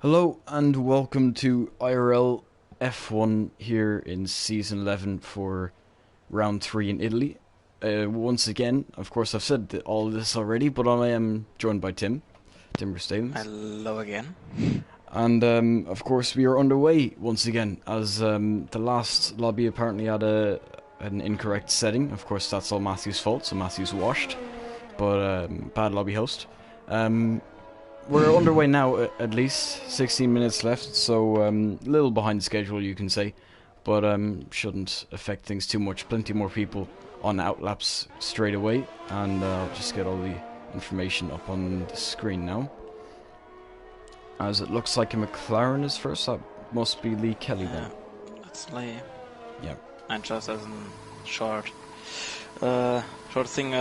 Hello and welcome to IRL F1 here in Season 11 for Round 3 in Italy. Once again, of course I've said all of this already, but I am joined by Tim Verstappen. Hello again. And of course we are underway once again, as the last lobby apparently had an incorrect setting. Of course that's all Matthew's fault, so Matthew's washed, but bad lobby host. We're underway now, at least 16 minutes left, so a little behind schedule you can say, but shouldn't affect things too much. Plenty more people on outlaps straight away, and I'll just get all the information up on the screen now. As it looks like a McLaren is first, that must be Lee Kelly then. That's Lee. Yeah. And just as a short thing,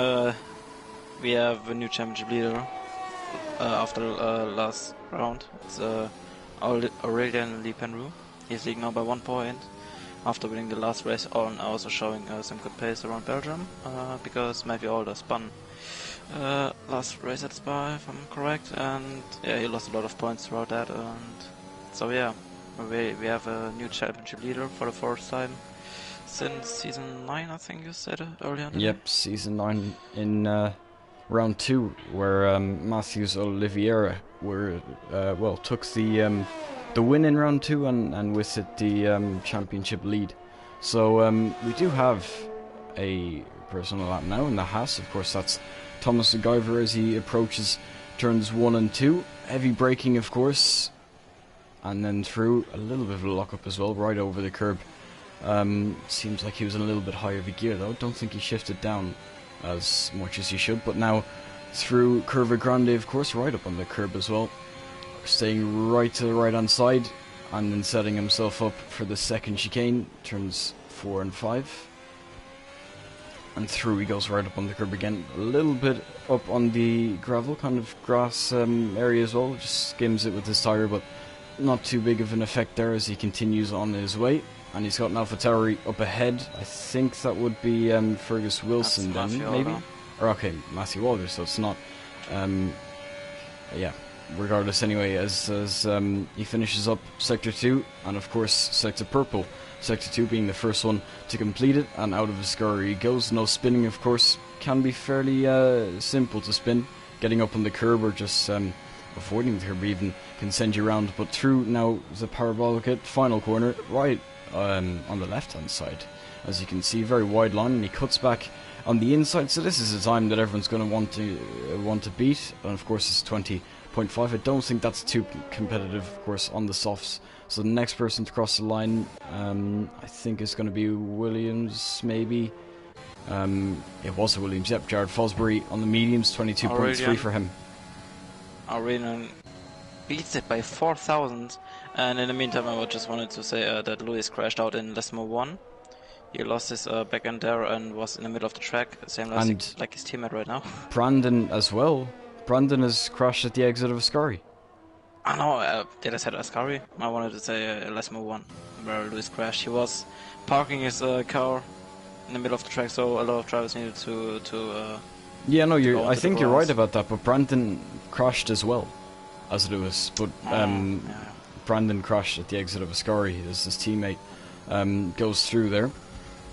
we have a new championship leader after last round. It's Aurelian Lee Penrue. He's leading now by 1 point after winning the last race and also showing some good pace around Belgium because Matthew Alder spun last race at Spa, if I'm correct, and yeah, he lost a lot of points throughout that, and so yeah, we have a new championship leader for the first time since season 9, I think you said earlier. Yep, season 9 in round 2, where Matthews Oliveira took the win in round 2 and with it the championship lead. So we do have a personal lap now in the Haas. Of course, that's Thomas MacGyver as he approaches turns 1 and 2. Heavy braking, of course, and then through a little bit of a lock-up as well, right over the curb. Seems like he was in a little bit higher of a gear though. Don't think he shifted down as much as he should, but now through Curva Grande, of course, right up on the curb as well, staying right to the right hand side, and then setting himself up for the second chicane, turns 4 and 5, and through he goes right up on the curb again, a little bit up on the gravel, kind of grass area as well, just skims it with his tyre, but not too big of an effect there as he continues on his way. And he's got an AlphaTauri up ahead. I think that would be Fergus Wilson then, maybe? Or okay, Matthew Alder, so it's not. Yeah, regardless anyway, as he finishes up Sector 2, and of course Sector Purple. Sector 2 being the first one to complete it, and out of his scurry he goes. No spinning, of course, can be fairly simple to spin. Getting up on the curb or just avoiding the curb even can send you around, but through now the parabolic final corner, right on the left hand side, as you can see, very wide line, and he cuts back on the inside, so this is a time that everyone's going to want to beat, and of course it's 20.5. I don't think that's too competitive, of course, on the softs. So the next person to cross the line, I think is going to be Williams, maybe. It was Williams, yep, Jared Fosbury on the mediums, 22.3 for him. Aurelian beats it by 4,000. And in the meantime, I just wanted to say that Lewis crashed out in Lesmo 1. He lost his back end there and was in the middle of the track, same like his teammate right now. Brandon as well. Brandon has crashed at the exit of Ascari. I know, did I say Ascari? I wanted to say Lesmo 1, where Lewis crashed. He was parking his car in the middle of the track, so a lot of drivers needed to yeah, no, I think you're right about that, but Brandon crashed as well as Lewis, but yeah. Brandon crashed at the exit of Ascari as his teammate goes through there.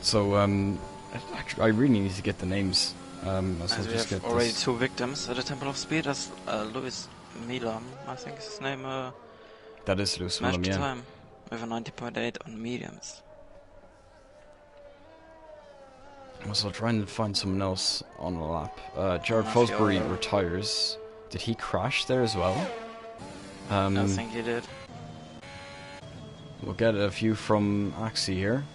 So I really need to get the names. As we have already 2 victims at the Temple of Speed. That's Lewis Milam, I think is his name. That is Lewis Milam, yeah. Time with a 90.8 on mediums. I was trying to find someone else on the lap. Jared Fosbury retires. Did he crash there as well? I think he did. We'll get a view from Axie here.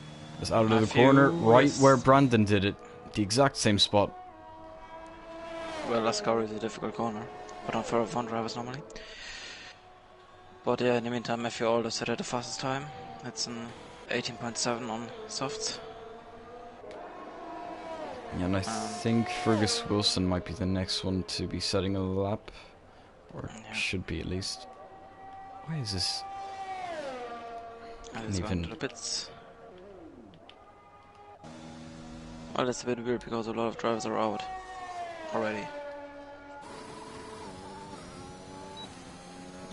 It's out of the corner, right where Brandon did it. The exact same spot. Well, Ascari is a difficult corner, but not for fun drivers normally. But yeah, in the meantime, Matthew Alder set at the fastest time. It's an 18.7 on softs. Yeah, and I think Fergus Wilson might be the next one to be setting a lap. Or should be at least. Why is this? Well, it's a bit weird because a lot of drivers are out already.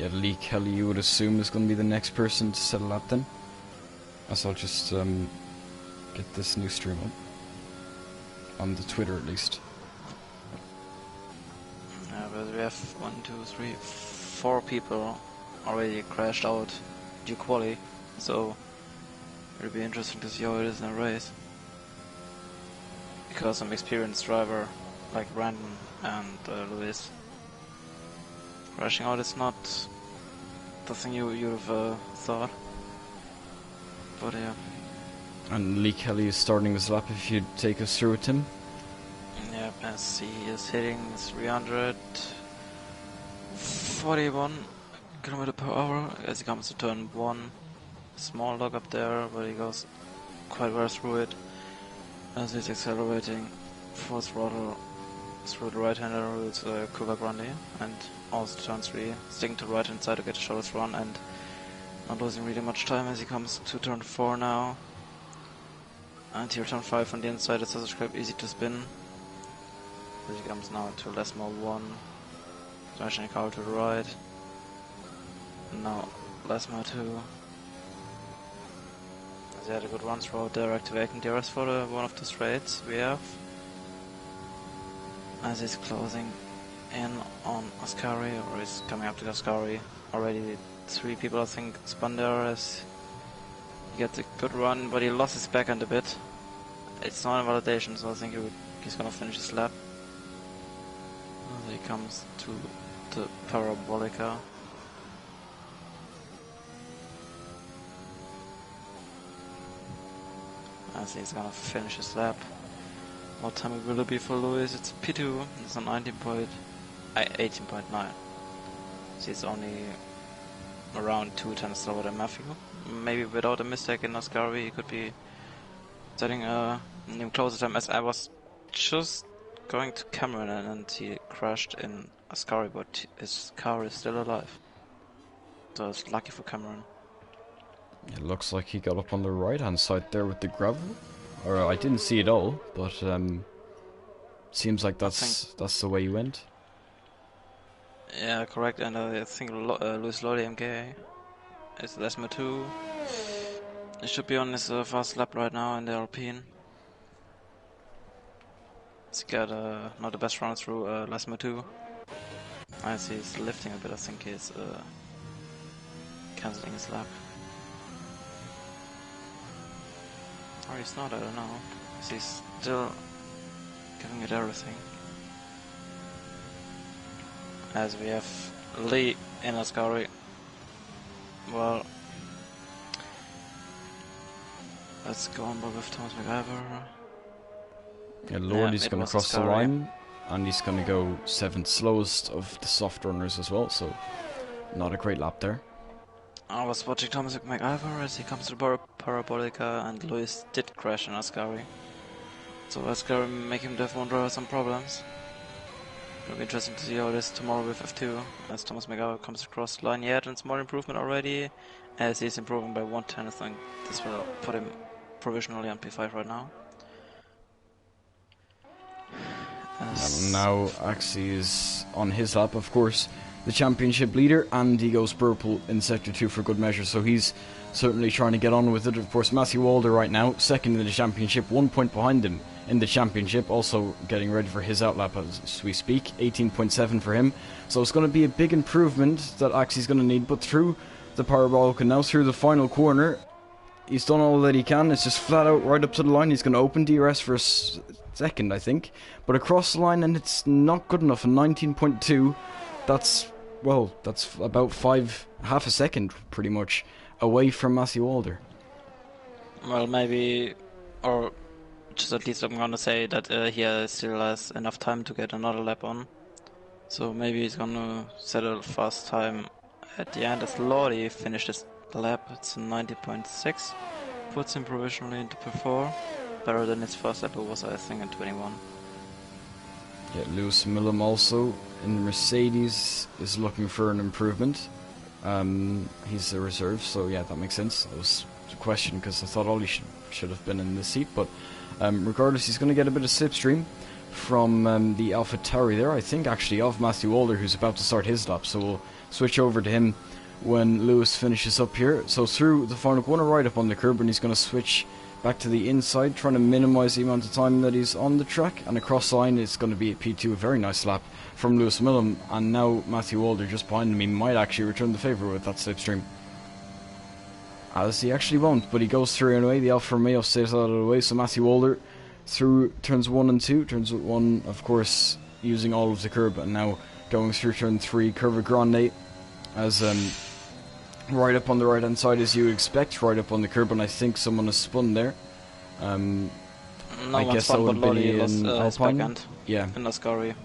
Yeah, Lee Kelly, you would assume, is going to be the next person to settle up then. As I'll just get this new stream up. On the Twitter at least. Yeah, but we have 1, 2, 3, 4 people already crashed out due quali, so it'll be interesting to see how it is in a race. Because some experienced driver like Brandon and Luis crashing out is not the thing you'd have thought. But yeah. And Lee Kelly is starting his lap. If you'd take us through it, Tim. Yeah, as he is hitting 341 km per hour as he comes to turn 1. Small dog up there, but he goes quite well through it as he's accelerating full throttle through the right-hander with Cuba Grande, and also turn 3, sticking to the right-hand side to get a shortest run and not losing really much time as he comes to turn 4 now. And here turn 5 from the inside, it's also quite easy to spin. As he comes now to Lesmo 1, smashing a car to the right. And now Lesmo 2. As he had a good run throughout there, activating DRS for one of the straights we have. As he's closing in on Ascari, or he's coming up to Ascari. Already 3 people I think spun there as he gets a good run, but he lost his backhand a bit. It's not a validation, so I think he's gonna finish his lap. As he comes to the Parabolica. As he's gonna finish his lap. What time will it be for Lewis? It's P2, it's on 18.9. So it's only around 2 times slower than Matthew. Maybe without a mistake in Ascari, he could be setting a new closer time, as I was just going to Cameron and he crashed in Ascari, but his car is still alive. So it's lucky for Cameron. It looks like he got up on the right hand side there with the gravel. Or I didn't see it all, but seems like that's the way he went. Yeah, correct, and I think Luis Lodi MK is Lesmo 2. He should be on his fast lap right now in the Alpine. He's got not the best run through Lesmo 2. As he's lifting a bit, I think he's cancelling his lap. Or he's not, I don't know. He's still giving it everything. As we have Lee in Ascari. Well, let's go on board with Thomas McIver. Yeah, Lordy's going to cross the line, and he's going to go 7th slowest of the soft runners as well, so not a great lap there. I was watching Thomas McIver as he comes to the Parabolica, and Lewis did crash in Ascari. So Ascari making the F1 driver some problems. It'll be interesting to see how it is tomorrow with F2, as Thomas McIver comes across the line yet, and small improvement already, as he's improving by 1/10. I think this will put him provisionally on P5 right now. And now Axie is on his lap, of course, the championship leader, and he goes purple in Sector 2 for good measure, so he's certainly trying to get on with it. Of course, Matthew Walder right now, second in the championship, 1 point behind him in the championship, also getting ready for his outlap as we speak, 18.7 for him. So it's going to be a big improvement that Axie's going to need, but through the Parabolica now, through the final corner, he's done all that he can. It's just flat out right up to the line. He's going to open DRS for a second, I think, but across the line, and it's not good enough. A 19.2, that's, well, that's about half a second pretty much away from Matthew Walder. Well, maybe, or just at least I'm gonna say that he still has enough time to get another lap on. So maybe he's gonna set a fast time at the end, as Lordy finished his lap. It's 90.6, puts him provisionally into P4. Better than his first lap, it was, I think, in 21. Yeah, Lewis Millum also in the Mercedes is looking for an improvement. He's a reserve, so yeah, that makes sense. That was a question because I thought Ollie should have been in the seat, but regardless, he's going to get a bit of slipstream from the AlphaTauri there, I think, actually, of Matthew Walder, who's about to start his lap, so we'll switch over to him when Lewis finishes up here. So through the final corner, right up on the curb, and he's going to switch back to the inside, trying to minimise the amount of time that he's on the track. And across the line, it's going to be a P2, a very nice lap from Lewis Millam. And now Matthew Walder just behind him. He might actually return the favour with that slipstream. As he actually won't, but he goes through anyway. The Alfa Romeo stays out of the way, so Matthew Walder through turns 1 and 2. Turns 1, of course, using all of the curb, and now going through turn 3, Curva Grande, as right up on the right hand side as you expect, right up on the curb, and I think someone has spun there. No I one guess spun, that would but be Lodi lost in his Alpine. backhand Yeah. in Ascari.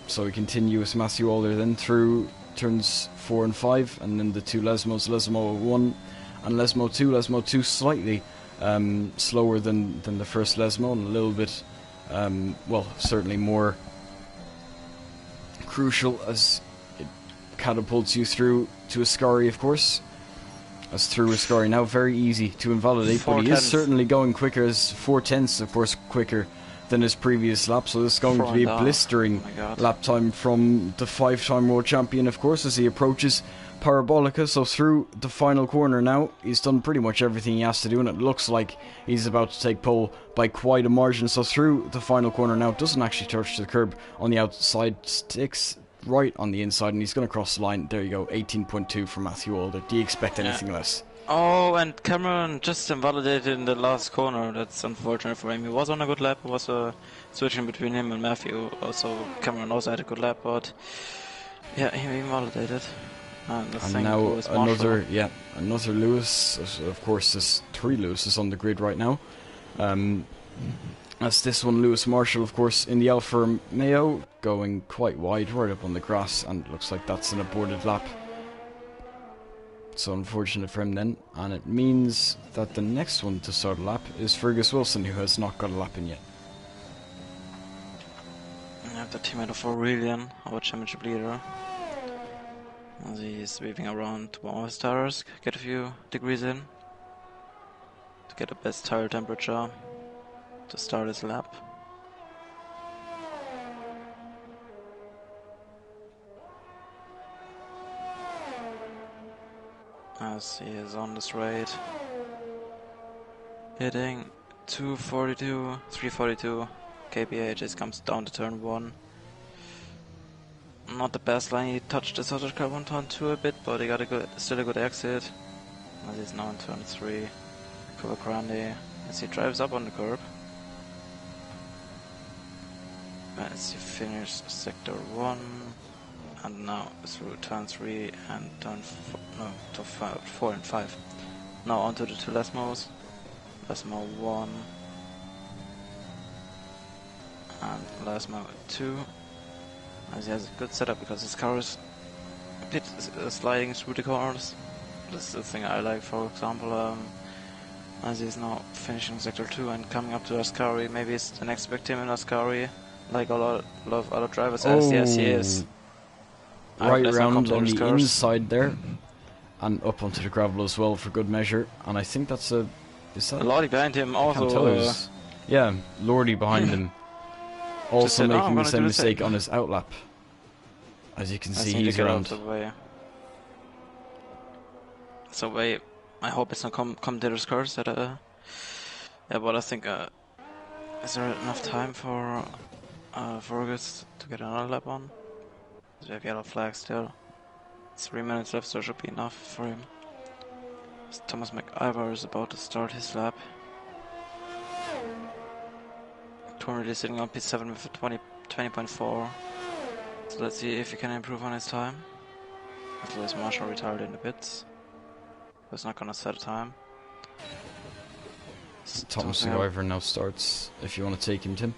So we continue with Matthew Walder then through turns 4 and 5, and then the two Lesmos, Lesmo 1 and Lesmo 2. Lesmo 2 slightly slower than the first Lesmo, and a little bit, well, certainly more crucial as it catapults you through to Ascari, of course. As through Ascari now, very easy to invalidate, but he is certainly going quicker, as 4/10, of course, quicker than his previous lap, so this is going to be a blistering lap time from the 5-time world champion, of course, as he approaches Parabolica. So through the final corner now, he's done pretty much everything he has to do, and it looks like he's about to take pole by quite a margin. So through the final corner now, doesn't actually touch the curb on the outside, sticks right on the inside, and he's going to cross the line. There you go, 18.2 for Matthew Walder. Do you expect anything less? Oh, and Cameron just invalidated in the last corner. That's unfortunate for him. He was on a good lap. It was switching between him and Matthew. Also, Cameron also had a good lap, but yeah, he invalidated. And now another Lewis. Of course, there's 3 Lewises on the grid right now. As this one, Lewis Marshall, of course, in the Alfa Romeo, going quite wide, right up on the grass, and it looks like that's an aborted lap. So unfortunate for him then, and it means that the next one to start a lap is Fergus Wilson, who has not got a lap in yet. I have the teammate of Aurelian, our championship leader. As he's weaving around to one of his tires, get a few degrees in to get the best tire temperature to start his lap. As he is on the straight, hitting 242, 342 kph. Just comes down to turn 1. Not the best line. He touched the other curb on turn 2 a bit, but he got still a good exit. As he's now in turn 3, Curva Grande, as he drives up on the curb. As he finishes sector 1. And now through turn 3 and turn 4 and 5. Now onto the 2 Lesmos. Lesmo 1 and Lesmo 2. As he has a good setup because his car is a bit sliding through the corners. This is the thing I like, for example. As he's now finishing sector 2 and coming up to Ascari. Maybe it's the next victim in Ascari, like a lot of other drivers. As yes, he is. Right around on the inside there, and up onto the gravel as well for good measure. And I think that's a... is that... Lordy behind him also. Yeah, Lordy behind him. Also making the same mistake on his outlap. As you can see, he's around. So wait, I hope it's not commentator's curse that yeah, but I think is there enough time for Fergus to get another lap on? We have yellow flag still. 3 minutes left, so it should be enough for him. As Thomas McIver is about to start his lap. Currently sitting on P7 with a 20.4. So let's see if he can improve on his time. As Lewis Marshall retired in the pits. He's not gonna set a time. Thomas McIver now starts, if you want to take him, Tim.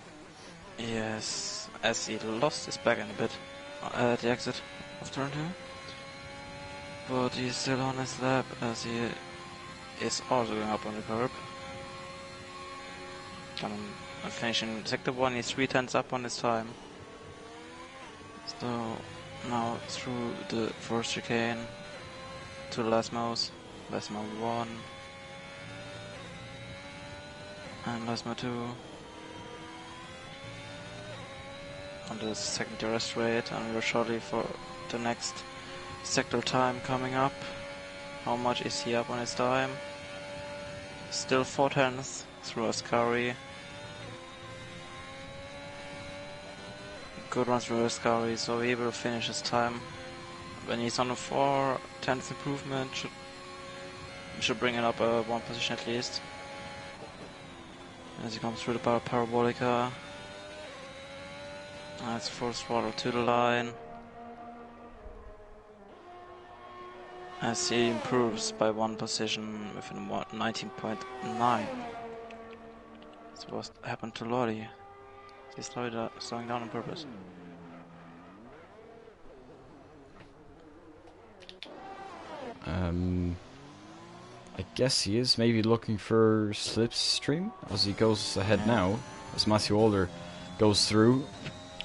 Yes, as he lost his back end a bit at the exit of turn 2. But he's still on his lap as he is also going up on the curb. And finishing sector 1, he's 3/10 up on his time. So now through the first chicane to the Lesmos. Lesmo 1 and Lesmo 2 on the second DRS straight, and we're shortly for the next Sector time coming up. How much is he up on his time? Still 4/10 through Ascari. Good run through Ascari, so he will finish his time. When he's on a 4/10 improvement, should bring it up one position at least. As he comes through the parabolica. That's full throttle to the line. As he improves by one position within 19.9. So what happened to Lordy? He's slowing down on purpose. I guess he is maybe looking for slipstream as he goes ahead now, as Matthew Alder goes through.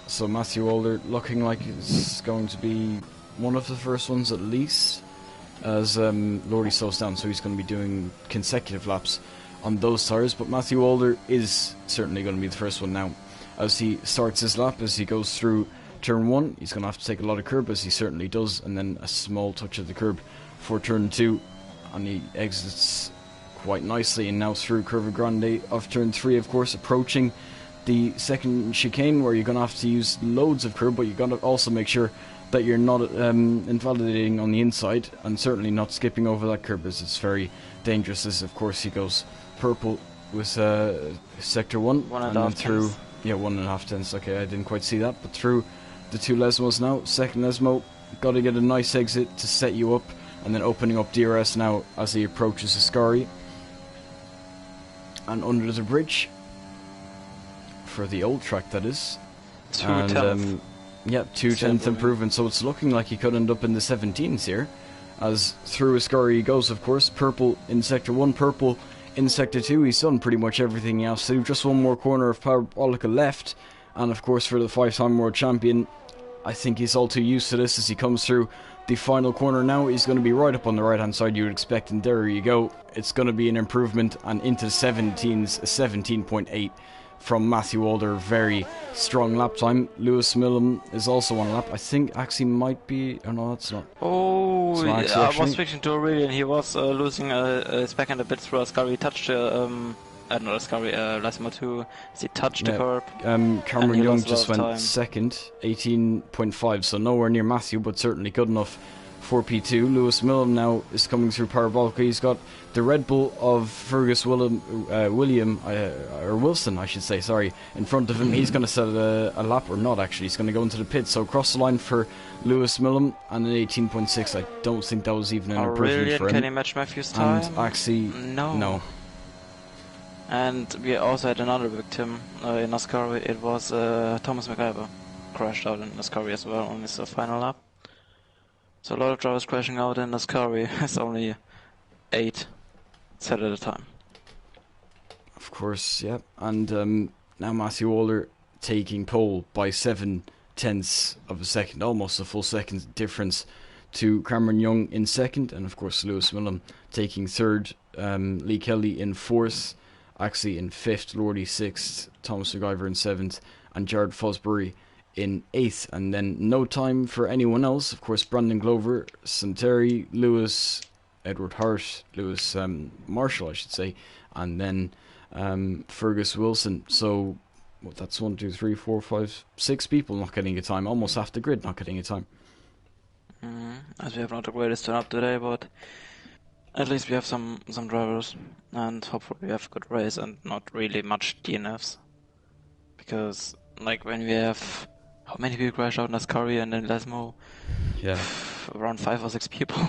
So Matthew Alder looking like he's going to be one of the first ones at least, as Lordy slows down, so he's going to be doing consecutive laps on those tyres. But Matthew Alder is certainly going to be the first one now, as he starts his lap, as he goes through turn 1. He's going to have to take a lot of curb, as he certainly does, and then a small touch of the curb for turn 2, and he exits quite nicely, and now through Curva Grande of turn 3, of course, approaching the second chicane, where you're going to have to use loads of curb, but you've got to also make sure that you're not invalidating on the inside, and certainly not skipping over that curb, as it's very dangerous, as of course he goes purple with sector 1, and then through, yeah, 1.5 tenths, okay, I didn't quite see that, but through the 2 Lesmos now. Second Lesmo, got to get a nice exit to set you up, and then opening up DRS now as he approaches Ascari. And under the bridge, for the old track that is, 2/10. yeah, 2/10 improvement, so it's looking like he could end up in the 17s here, as through Ascari he goes, of course. Purple in sector 1, purple in sector 2, he's done pretty much everything he has to do. Just one more corner of parabolica left, and of course for the 5-time world champion, I think he's all too used to this as he comes through the final corner now. He's going to be right up on the right hand side, you would expect, and there you go. It's going to be an improvement, and into the 17s, 17.8 from Matthew Alder. Very strong lap time. Lewis Millam is also on a lap. I think actually might be, oh no, that's not. Oh, not yeah, I actually. was switching to Aurelian. He was losing his backhand a bit through Ascari. He touched not Ascari, Lasimo 2. He touched the curb. Cameron Young lost a lot just of went time. second, 18.5, so nowhere near Matthew, but certainly good enough for P2. Lewis Millam now is coming through parabolica. He's got the Red Bull of Fergus Wilson, I should say, sorry, in front of him. He's going to set a lap, or not actually, he's going to go into the pit. So cross the line for Lewis Millam, and an 18.6. I don't think that was even an improvement for him. Can he match Matthew's time? And actually, no. And we also had another victim in Ascari. It was Thomas MacGyver. Crashed out in Ascari as well on his final lap. So a lot of drivers crashing out in Ascari. It's only 8 set at a time. Of course, yeah. And now Matthew Alder taking pole by 7/10 of a second, almost a full second difference to Cameron Young in second, and of course Lewis Millam taking third, Lee Kelly in fourth, Axie in fifth, Lordy sixth, Thomas MacGyver in seventh, and Jared Fosbury in eighth. And then no time for anyone else. Of course, Brandon Glover, Santeri, Lewis, Edward Hart, Lewis Marshall, I should say, and then Fergus Wilson. So that's 1, 2, 3, 4, 5, 6 people not getting a time. Almost half the grid not getting a time. As we have not the greatest turn up today, but at least we have some drivers, and hopefully we have a good race and not really much DNFs. Because like when we have, how many people crash out in Ascari and then Lesmo? Yeah. Around 5 or 6 people.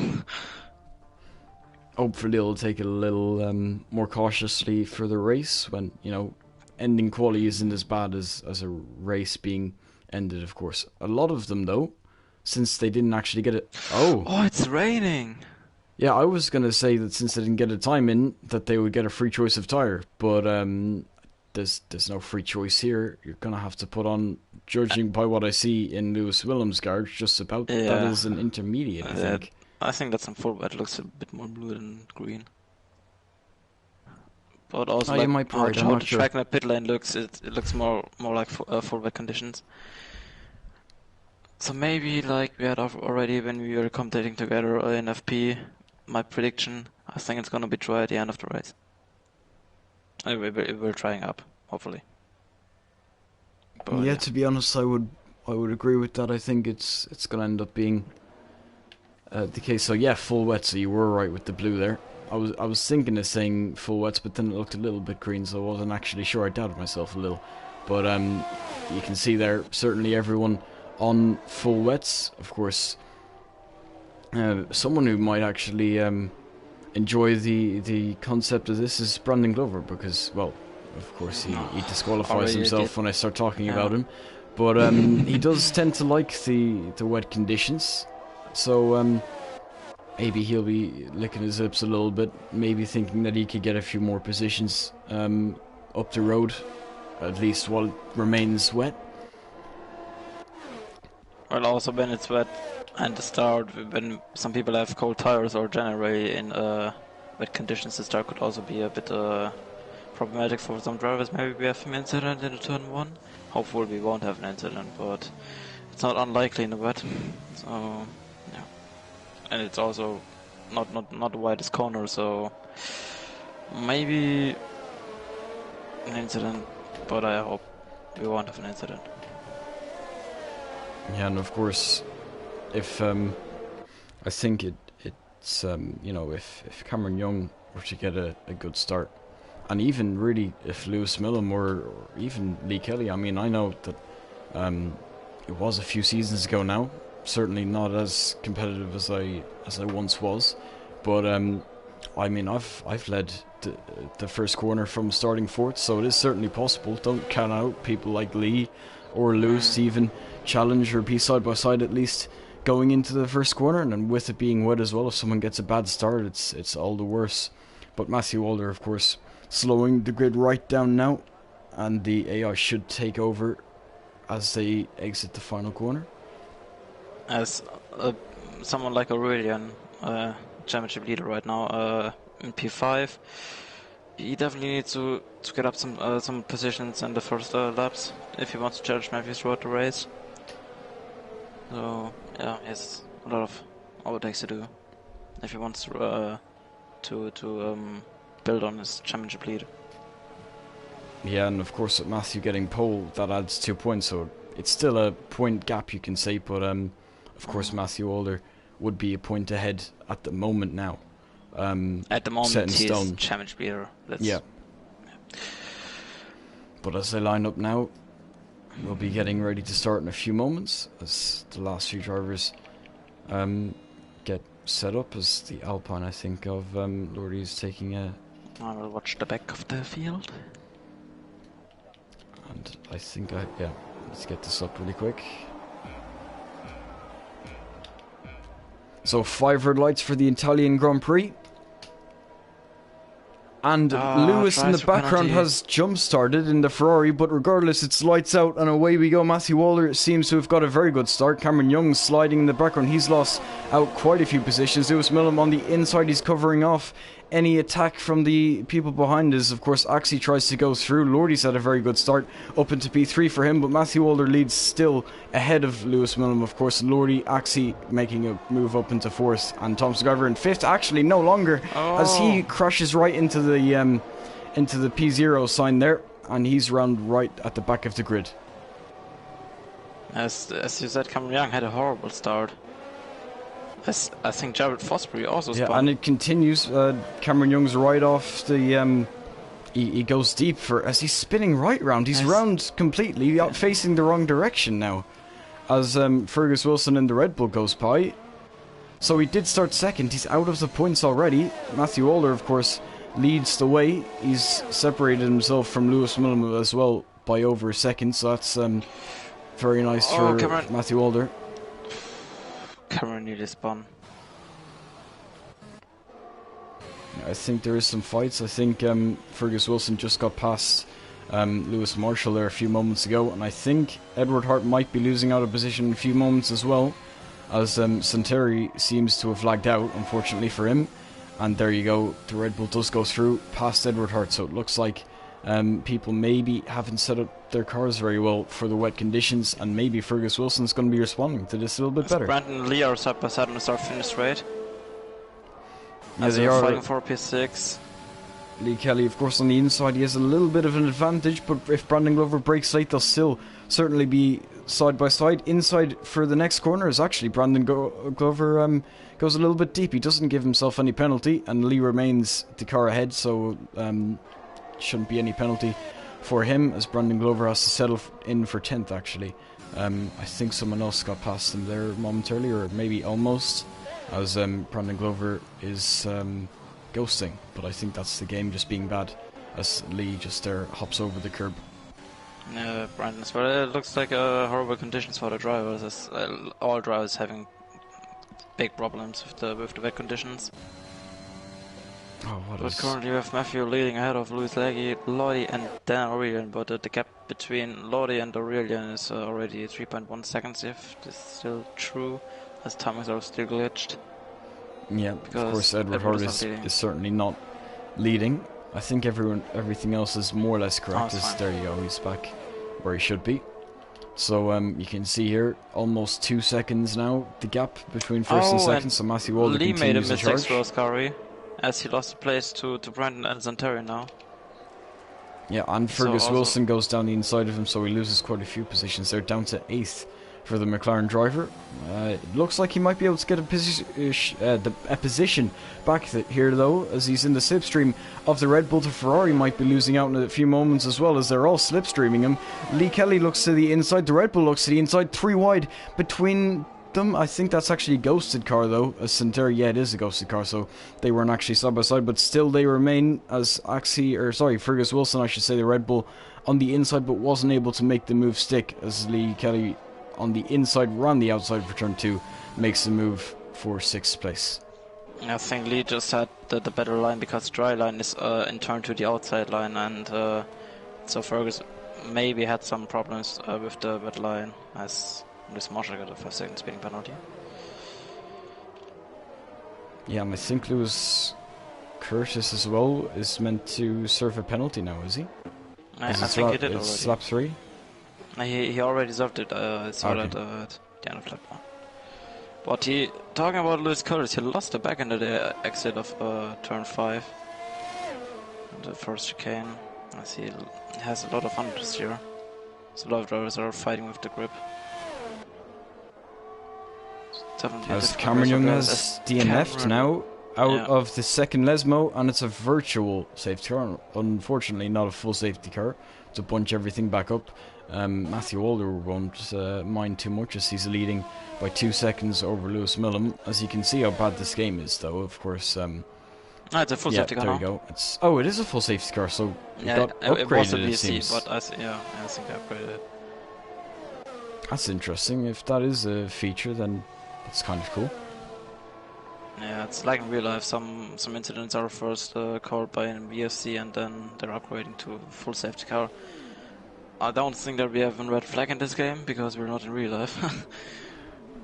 Hopefully they'll take it a little more cautiously for the race when, you know, ending quali isn't as bad as a race being ended, of course. A lot of them, though, since they didn't actually get it... Oh, it's raining! Yeah, I was going to say that since they didn't get a time in, that they would get a free choice of tyre. But there's no free choice here. You're going to have to put on, judging by what I see in Lewis Williams' guard, just about that is an intermediate, I think. I think that's some full wet. It looks a bit more blue than green. But also, you might be right, I'm how not the sure. track in the pit lane looks, it looks more like full wet conditions. So maybe like we had already when we were commentating together in FP, my prediction, I think it's gonna be dry at the end of the race. And we're trying up, hopefully. But Yeah, to be honest, I would agree with that. I think it's gonna end up being the case. So yeah, full wet. So you were right with the blue there. I was thinking of saying full wets, but then it looked a little bit green, so I wasn't actually sure. I doubted myself a little, but you can see there certainly everyone on full wets. Of course, someone who might actually enjoy the concept of this is Brandon Glover, because, well, of course he disqualifies Already himself did. when I start talking Yeah. about him, but he does tend to like the wet conditions, so maybe he'll be licking his lips a little bit, maybe thinking that he could get a few more positions up the road, at least while it remains wet. Well, also when it's wet and the start, when some people have cold tires or generally in wet conditions, the start could also be a bit problematic for some drivers. Maybe we have an incident in the turn 1. Hopefully we won't have an incident, but it's not unlikely in the wet. So, yeah. And it's also not the widest corner, so maybe an incident, but I hope we won't have an incident. Yeah, and of course, if I think it's you know, if Cameron Young were to get a good start, and even really if Lewis Millam or even Lee Kelly, I mean, I know that it was a few seasons ago now, certainly not as competitive as I once was, but I mean, I've led the first corner from starting fourth, so it is certainly possible. Don't count out people like Lee or Lewis to even challenge or be side by side at least going into the first corner, and then with it being wet as well, if someone gets a bad start, it's all the worse. But Matthew Walder, of course, slowing the grid right down now, and the AI should take over as they exit the final corner. As someone like Aurelian, championship leader right now in P5, he definitely needs to get up some positions in the first laps if he wants to challenge Matthews throughout the race. So yeah, he has a lot of overtakes to do if he wants to build on his championship lead. Yeah, and of course with Matthew getting pole, that adds 2 points, so it's still a point gap, you can say, but of course Matthew Alder would be a point ahead at the moment now. At the moment, set in he's stone. championship leader. Yeah. But as they line up now, we'll be getting ready to start in a few moments as the last few drivers get set up, as the Alpine, I think, of Lordy is taking a... I will watch the back of the field. And I think yeah, let's get this up really quick. So 5 red lights for the Italian Grand Prix. And Lewis in the background has jump-started in the Ferrari, but regardless, it's lights out and away we go. Matthew Waller seems to have got a very good start. Cameron Young sliding in the background. He's lost out quite a few positions. Lewis Millam on the inside. He's covering off any attack from the people behind us. Of course, Axie tries to go through. Lordy's had a very good start up into P3 for him, but Matthew Waller leads still ahead of Lewis Millam. Of course, Lordy, Axie making a move up into 4th, and Tom Skyver in 5th. Actually, no longer, as he crashes right into the P0 sign there, and he's round right at the back of the grid. As you said, Cameron Young had a horrible start. I think Jared Fosbury also spun. Yeah, and it continues. Cameron Young's right off the... He goes deep as he's spinning right round. He's round completely, out facing the wrong direction now, as Fergus Wilson in the Red Bull goes by. So he did start second. He's out of the points already. Matthew Alder, of course, leads the way. He's separated himself from Lewis Millam as well by over a second, so that's very nice for Matthew Alder. Cameron nearly spun. I think there is some fights. I think Fergus Wilson just got past Lewis Marshall there a few moments ago, and I think Edward Hart might be losing out of position in a few moments as well, as Santeri seems to have lagged out, unfortunately for him. And there you go, the Red Bull does go through past Edward Hart, so it looks like People maybe haven't set up their cars very well for the wet conditions, and maybe Fergus Wilson's going to be responding to this a little bit better. Brandon and Lee are side by side on the start finish straight. Yeah, they are fighting for P6. Lee Kelly, of course, on the inside, he has a little bit of an advantage, but if Brandon Glover breaks late, they'll still certainly be side by side. Inside for the next corner is actually Brandon Glover goes a little bit deep. He doesn't give himself any penalty, and Lee remains the car ahead, so shouldn't be any penalty for him, as Brandon Glover has to settle in for 10th, actually. I think someone else got past him there momentarily, or maybe almost, as Brandon Glover is ghosting, but I think that's the game just being bad, as Lee just there hops over the curb. Yeah, Brandon as well. It looks like horrible conditions for the drivers, as all drivers having big problems with the wet conditions. Oh, but currently we have Matthew leading ahead of Louis Lodi and Dan Aurelian, but the gap between Lodi and Aurelian is already 3.1 seconds, if this is still true, as timings are still glitched. Yeah, of course Edward Hart is certainly not leading. I think everything else is more or less correct. There you go, he's back where he should be. So you can see here, almost 2 seconds now, the gap between first and second, so Matthew Walder Lee continues made a mistake to charge. as he lost the place to Brandon and Zanteri now. Yeah, and Fergus Wilson goes down the inside of him, so he loses quite a few positions. They're down to 8th for the McLaren driver. It looks like he might be able to get a position back here, though, as he's in the slipstream of the Red Bull. To Ferrari might be losing out in a few moments as well, as they're all slipstreaming him. Lee Kelly looks to the inside, the Red Bull looks to the inside, 3 wide between them. I think that's actually a ghosted car, though, as Centera, yeah, it is a ghosted car, so they weren't actually side by side, but still they remain as Fergus Wilson, I should say, the Red Bull on the inside, but wasn't able to make the move stick, as Lee Kelly on the inside, on the outside for turn 2, makes the move for 6th place. I think Lee just had the better line, because dry line is in turn to the outside line, and so Fergus maybe had some problems with the wet line, as Lewis Marshall got a 5-second speeding penalty. Yeah, and I think Lewis Curtis as well is meant to serve a penalty now, is he? I think he did already. It's lap 3? He already served it, I saw that at the end of lap 1. But talking about Lewis Curtis, he lost the back end of the exit of turn 5. The first chicane. I see he has a lot of hundreds here. So a lot of drivers are fighting with the grip. As Cameron Young has DNF'd now out of the second Lesmo, and it's a virtual safety car. Unfortunately, not a full safety car to bunch everything back up. Matthew Walder won't mind too much, as he's leading by 2 seconds over Lewis Millam. As you can see how bad this game is, though, of course. It's a full safety car. There you go. It is a full safety car, so it got upgraded, it was a BC, it seems. But I think they upgraded it. That's interesting. If that is a feature, then it's kind of cool. Yeah, it's like in real life. Some incidents are first called by an VFC, and then they're upgrading to a full safety car. I don't think that we have a red flag in this game, because we're not in real life.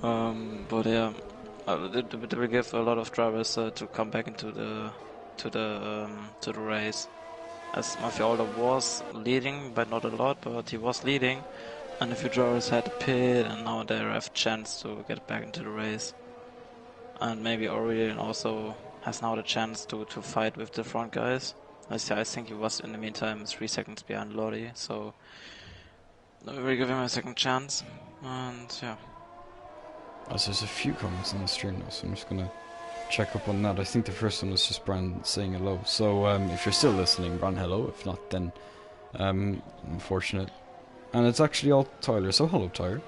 But yeah, it will give a lot of drivers to come back into the race. As Matthew Alder was leading, but not a lot, but he was leading, and a few drivers had a pit, and now they have a chance to get back into the race. And maybe Aurelian also has now the chance to fight with the front guys. I think he was in the meantime 3 seconds behind Lodi, so we will give him a second chance. And yeah. As there's a few comments on the stream now, so I'm just gonna check up on that. I think the first one was just Bran saying hello. So if you're still listening, Bran, hello. If not, then unfortunate. And it's actually all Tyler, so hello, Tyler.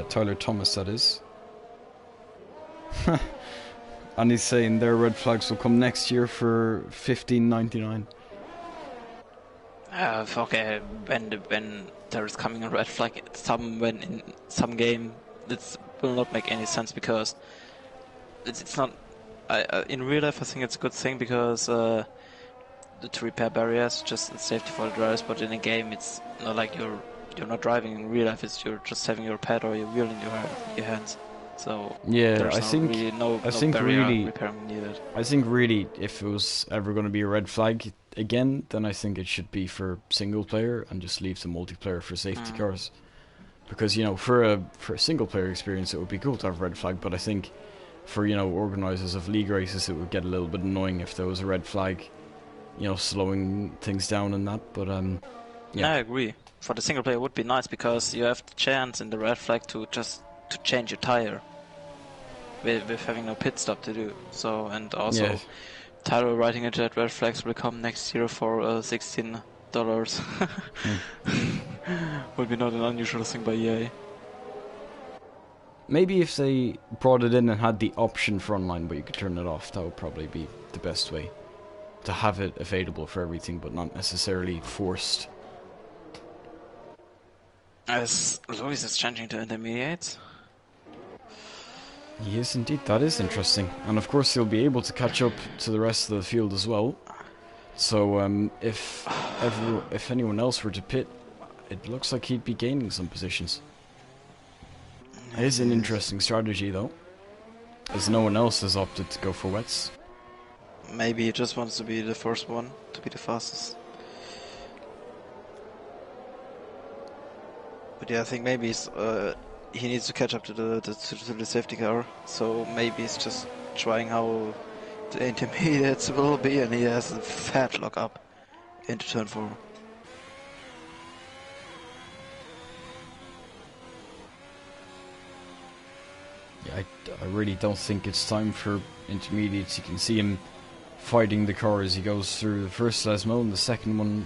Tyler Thomas, that is. And he's saying their red flags will come next year for $15.99. Okay, when there is coming a red flag, when in some game, this will not make any sense, because it's not. In real life, I think it's a good thing, because to repair barriers, just safety for the drivers. But in a game, it's not like you're not driving in real life. It's you're just having your pad or your wheel in your hands. So Yeah, there's really no I think barrier repairing needed. I think really, if it was ever going to be a red flag again, then I think it should be for single player and just leave the multiplayer for safety cars. Because, you know, for a single player experience, it would be cool to have a red flag, but I think for, you know, organisers of league races, it would get a little bit annoying if there was a red flag, you know, slowing things down and that. But yeah, I agree. For the single player, it would be nice because you have the chance in the red flag to just to change your tire with having no pit stop to do. So, and also yeah. tire writing into that red flags will come next year for $16. Would be not an unusual thing by EA. Maybe if they brought it in and had the option for online, but you could turn it off, that would probably be the best way to have it available for everything, but not necessarily forced. As Luis is changing to intermediates. Yes, indeed, that is interesting. And of course, he'll be able to catch up to the rest of the field as well. So, if anyone else were to pit, it looks like he'd be gaining some positions. It is an interesting strategy, though, as no one else has opted to go for wets. Maybe he just wants to be the first one, to be the fastest. But yeah, I think maybe he needs to catch up to the safety car. So maybe he's just trying how the intermediates will be, and he has a fat lock up into turn 4. Yeah, I really don't think it's time for intermediates. You can see him fighting the car as he goes through the first Lesmo and the second one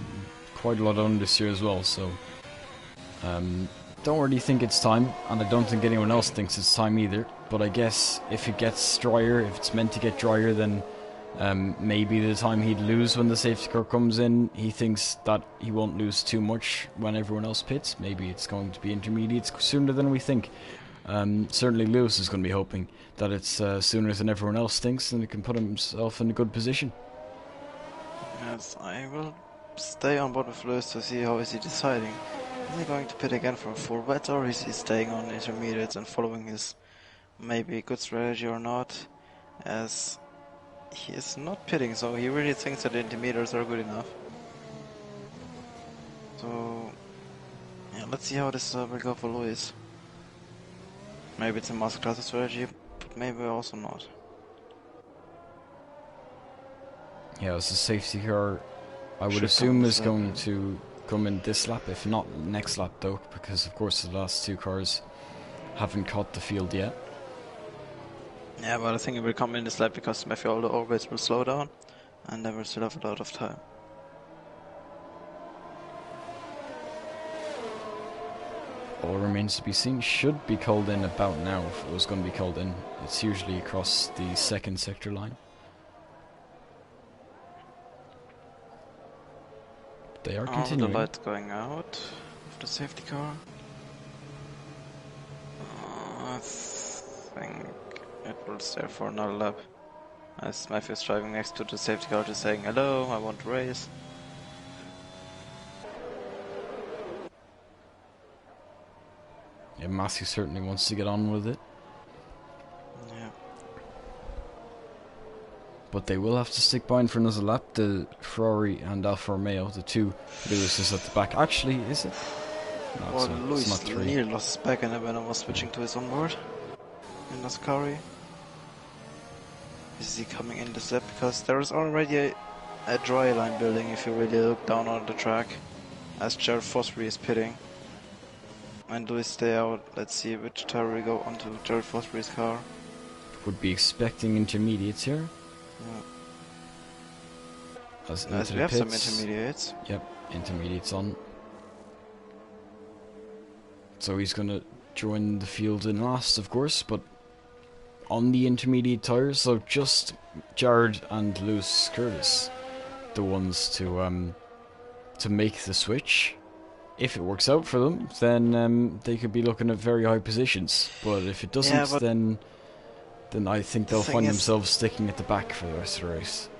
quite a lot on this year as well, so don't really think it's time, and I don't think anyone else thinks it's time either. But I guess if it gets drier, if it's meant to get drier, then maybe the time he'd lose when the safety car comes in, he thinks that he won't lose too much when everyone else pits. Maybe it's going to be intermediates sooner than we think. Certainly Lewis is going to be hoping that it's sooner than everyone else thinks, and he can put himself in a good position. Yes, I will stay on board with Lewis to see how is he deciding. Is he going to pit again for a full wet, or is he staying on intermediates and following his maybe good strategy or not? As he is not pitting, so he really thinks that the intermediates are good enough. So yeah, let's see how this will go for Lewis. Maybe it's a masterclass strategy, but maybe also not. Yeah, as a safety car, I would Should assume come is this going lap. to come in this lap, if not next lap though, because of course the last two cars haven't caught the field yet. Yeah, but I think it will come in this lap because Matthew all the orbits will slow down, and then we'll still have a lot of time. All remains to be seen. Should be called in about now if it was going to be called in. It's usually across the second sector line. They are continuing. The light's going out of the safety car. I think it will stay for another lap. As Matthew's driving next to the safety car, just saying, "Hello, I want to race." Yeah, Matthew certainly wants to get on with it. Yeah. But they will have to stick by for another lap. The Ferrari and Alfa Romeo, the two Lewises at the back. Actually, is it? No, Well, it's Luis not three. nearly lost his back and when I was switching to his onboard in Ascari. Is he coming in this lap? Because there is already a dry line building if you really look down on the track. As Jared Fosbury is pitting. And Luis stay out. Let's see which tire we go onto Jared Fosbury's car. Would be expecting intermediates here. Yeah. As Nice, into we the have some pits. intermediates. Yep, intermediates on. So he's going to join the field in last, of course, but on the intermediate tyres. So just Jared and Lewis Curtis, the ones to make the switch. If it works out for them, then they could be looking at very high positions. But if it doesn't, Yeah, then I think they'll thing find is- themselves sticking at the back for the rest of the race.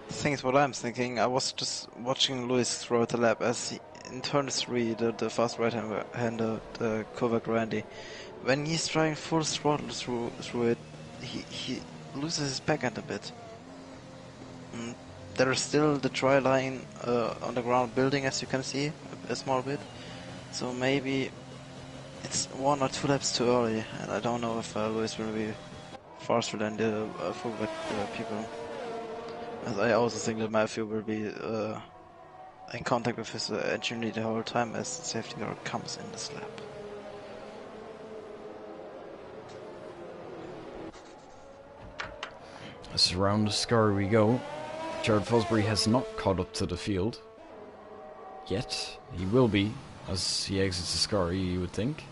The thing is what I'm thinking, I was just watching Luis throughout the lap as in turn 3, the fast right-hander, the Kovac Randy, when he's trying full throttle through it, he loses his backhand a bit. There is still the try line on the ground building, as you can see, a small bit. So maybe it's 1 or 2 laps too early, and I don't know if Lewis will be faster than the full wet people. As I also think that Matthew will be in contact with his engineer the whole time as the safety car comes in this lap. As around the scar we go. Jared Fosbury has not caught up to the field yet. He will be as he exits the scar, you would think.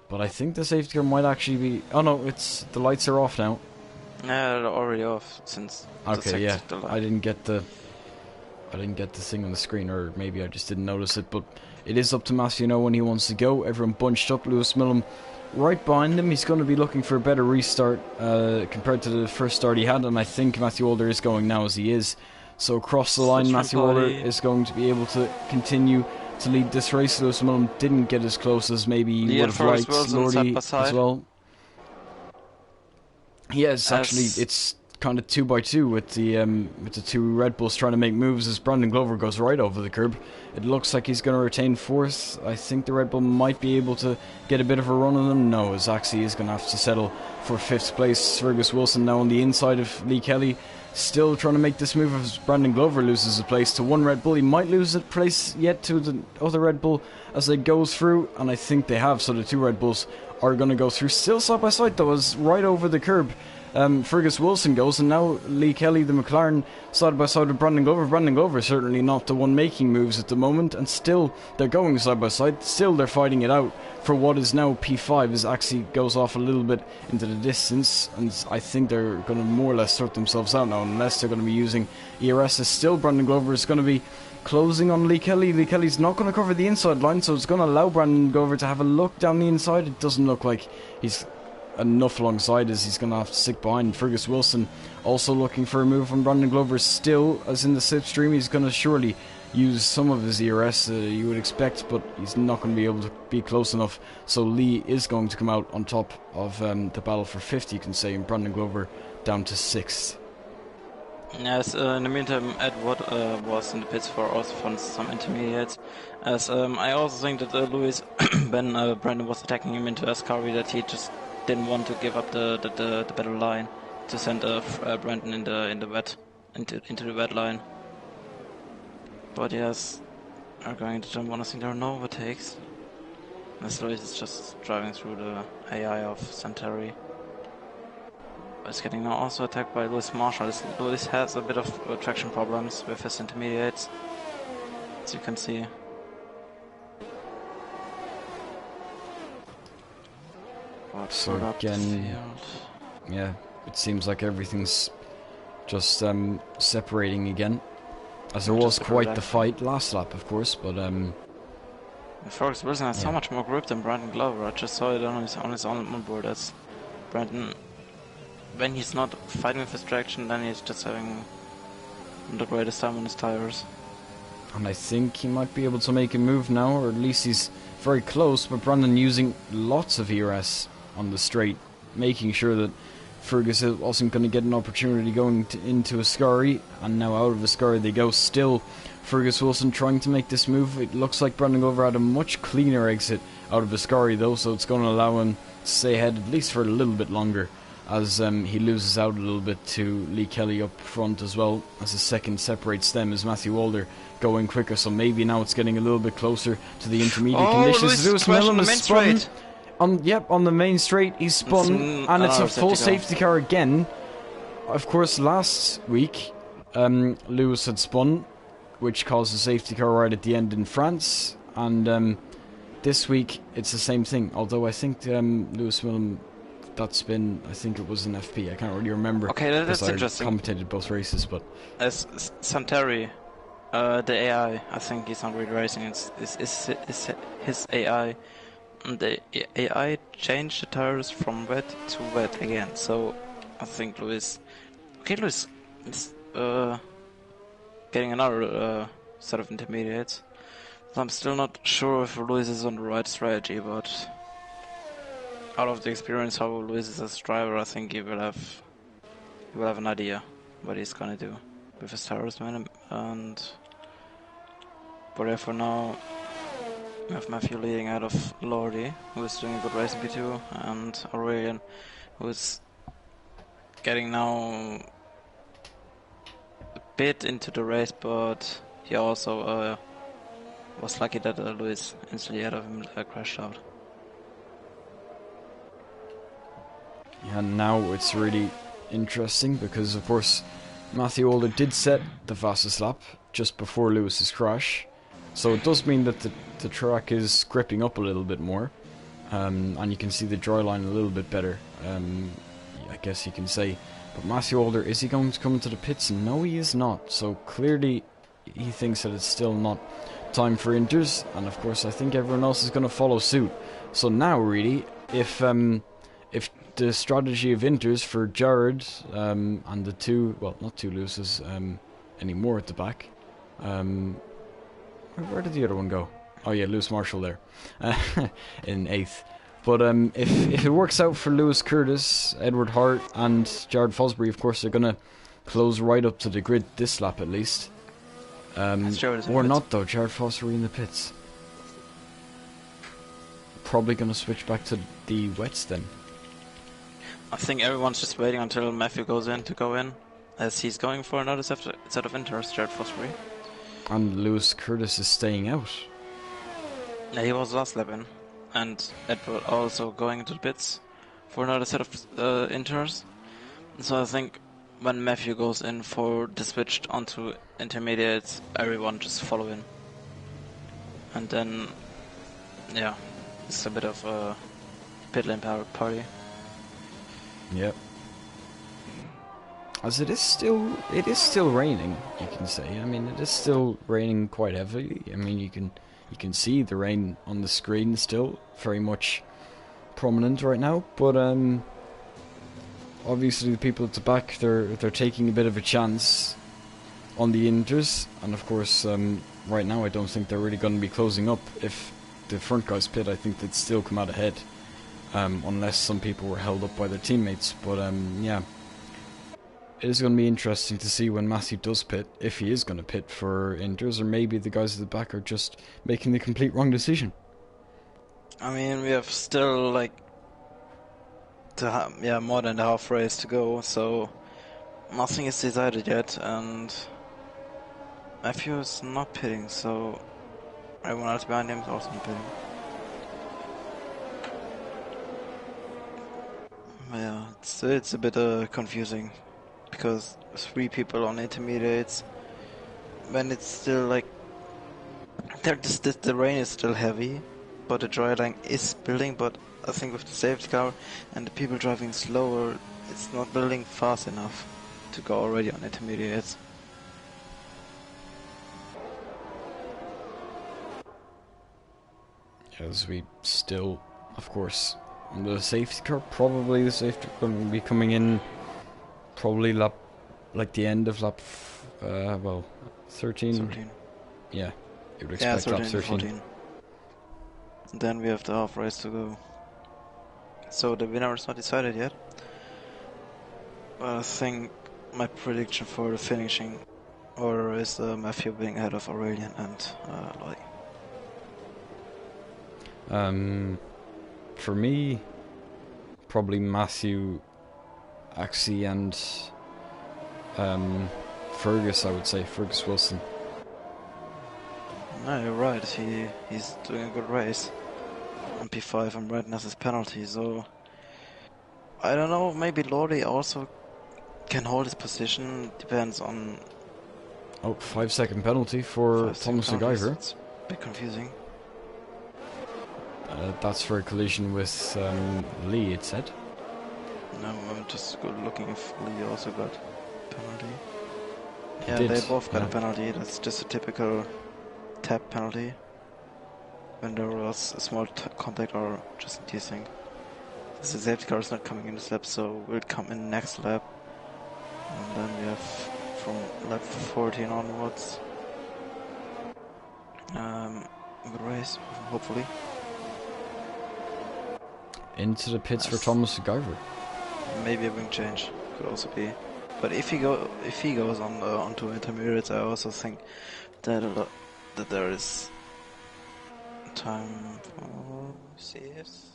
But I think the safety car might actually be... Oh no, it's the lights are off now. Yeah, they're already off since. Okay, yeah. I didn't get the thing on the screen, or maybe I just didn't notice it. But it is up to Matthew now when he wants to go. Everyone bunched up. Lewis Millam right behind him. He's going to be looking for a better restart compared to the first start he had, and I think Matthew Walder is going now as he is. So across the line, Matthew Walder is going to be able to continue to lead this race. Lewis Millam didn't get as close as maybe he would have liked. Lordy as well. Yes, actually, it's kind of 2x2 with the 2 Red Bulls trying to make moves as Brandon Glover goes right over the curb. It looks like he's going to retain 4th. I think the Red Bull might be able to get a bit of a run on them. No, as Axie is going to have to settle for 5th place. Fergus Wilson now on the inside of Lee Kelly, still trying to make this move as Brandon Glover loses a place to 1 Red Bull. He might lose a place yet to the other Red Bull as they go through, and I think they have, so the 2 Red Bulls are going to go through. Still side by side though, as right over the curb Fergus Wilson goes, and now Lee Kelly, the McLaren, side by side with Brandon Glover. Brandon Glover is certainly not the one making moves at the moment, and still they're going side by side. Still they're fighting it out for what is now P5 as Axie goes off a little bit into the distance, and I think they're going to more or less sort themselves out now unless they're going to be using ERS. Still Brandon Glover is going to be closing on Lee Kelly. Lee Kelly's not going to cover the inside line, so it's going to allow Brandon Glover to have a look down the inside. It doesn't look like he's enough alongside as he's going to have to stick behind. Fergus Wilson also looking for a move from Brandon Glover still, as in the slipstream. He's going to surely use some of his ERS, you would expect, but he's not going to be able to be close enough. So Lee is going to come out on top of the battle for 5th, you can say, and Brandon Glover down to 6th. Yes, in the meantime, Edward was in the pits for also for some intermediates. As I also think that Lewis, when Brandon was attacking him into Ascari, that he just didn't want to give up the better line to send Brandon in the wet into the wet line. But yes, are going to jump on. I think there are no overtakes. As Lewis is just driving through the AI of Santeri. But it's getting now also attacked by Lewis Marshall. Lewis has a bit of traction problems with his intermediates, as you can see. So again, yeah, it seems like everything's just separating again, as there was quite the fight last lap, of course. But Fergus Wilson has so much more grip than Brandon Glover. I just saw it on his own board. As Brandon, when he's not fighting with his traction, then he's just having the greatest time on his tires. And I think he might be able to make a move now, or at least he's very close. But Brandon using lots of ERS on the straight, making sure that Fergus wasn't going to get an opportunity going into Ascari, and now out of Ascari they go. Still Fergus Wilson trying to make this move. It looks like Brandon Glover had a much cleaner exit out of Ascari though, so it's going to allow him to stay ahead at least for a little bit longer, as he loses out a little bit to Lee Kelly up front as well, as the second separates them as Matthew Walder going quicker. So maybe now it's getting a little bit closer to the intermediate conditions. Lewis Millam is spun. On the main straight, he's spun, and it's a full safety car again. Of course, last week, Lewis had spun, which caused a safety car right at the end in France, and this week it's the same thing. Although I think Lewis Millam, that spin, I think it was an FP. I can't really remember. Okay, that's interesting. I commentated both races, but as Santeri, the AI, I think he's not really racing. It's his AI. The AI changed the tires from wet to wet again, so I think Lewis is getting another set of intermediates. I'm still not sure if Luis is on the right strategy, but out of the experience how Luis is as a driver, I think he will have an idea what he's gonna do with his tires, man. But yeah, for now, we have Matthew leading out of Lordy, who is doing a good race in P2, and Aurelian, who is getting now a bit into the race, but he also was lucky that Luis instantly ahead of him crashed out. Yeah, now it's really interesting because, of course, Matthew Older did set the fastest lap just before Lewis's crash. So it does mean that the track is gripping up a little bit more. And you can see the dry line a little bit better, I guess you can say. But Matthew Older, is he going to come into the pits? No, he is not. So clearly he thinks that it's still not time for inters. And of course I think everyone else is going to follow suit. So now really, if the strategy of inters for Jared and the two, well, not two Lewises anymore at the back. Where did the other one go? Oh yeah, Lewis Marshall there in 8th. But if it works out for Lewis Curtis, Edward Hart and Jared Fosbury, of course they're going to close right up to the grid this lap at least. Or not though, Jared Fosbury in the pits. Probably going to switch back to the wets then. I think everyone's just waiting until Matthew goes in to go in, as he's going for another set of inters, Jared Fosbury. And Lewis Curtis is staying out. Yeah, he was last lap in, and Edward also going into the pits for another set of inters. So I think when Matthew goes in for the switch onto intermediates, everyone just follow in. And then, yeah, it's a bit of a pit lane party. Yep. As it is still raining, you can say. I mean, it is still raining quite heavily. I mean, you can see the rain on the screen still, very much prominent right now. But obviously the people at the back, they're taking a bit of a chance on the inters, and of course, right now I don't think they're really going to be closing up. If the front guys pit, I think they'd still come out ahead, unless some people were held up by their teammates. But yeah. It is going to be interesting to see when Matthew does pit, if he is going to pit for inters, or maybe the guys at the back are just making the complete wrong decision. I mean, we have still like more than the half race to go, so nothing is decided yet, and Matthew is not pitting, so everyone else behind him is also not pitting. Yeah, it's a bit confusing. Because 3 people on intermediates, when it's still like the rain is still heavy, but the dry line is building. But I think with the safety car and the people driving slower, it's not building fast enough to go already on intermediates. As we still, of course, on the safety car, probably the safety car will be coming in. Probably lap, like the end of lap, 13. Yeah, you would expect lap 13. 14. And then we have the half race to go. So the winner is not decided yet. But I think my prediction for the finishing order is Matthew being ahead of Aurelian and Lodi. For me, probably Matthew, Axie and Fergus, I would say, Fergus Wilson. No, you're right, he's doing a good race on P5 and Brandon has his penalty, so I don't know, maybe Lordy also can hold his position, depends on... Oh, 5-second penalty for Thomas MacGyver. It's a bit confusing. That's for a collision with Lee, it said. No, I'm just looking if Lee also got penalty. He did, they both got a penalty. That's just a typical tap penalty. When there was a small contact or just a teasing. The safety car is not coming in this lap, so will come in next lap. And then we have from lap 14 onwards. good race, hopefully. Into the pits for Thomas McIver. Maybe a wing change could also be. But if he goes on onto intermediates, I also think that there is time for CS.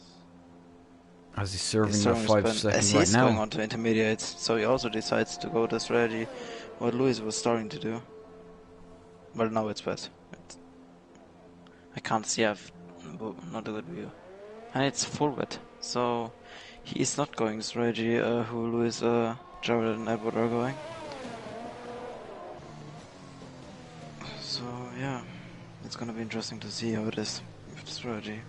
As he's serving that 5 seconds as right he's now. going on to intermediates, so he also decides to go the strategy what Lewis was starting to do. Well, now it's wet. I can't see, I've not a good view. And it's full wet, so he is not going strategy who Lewis, Jared and Edward are going. So yeah, it's gonna be interesting to see how it is with the strategy.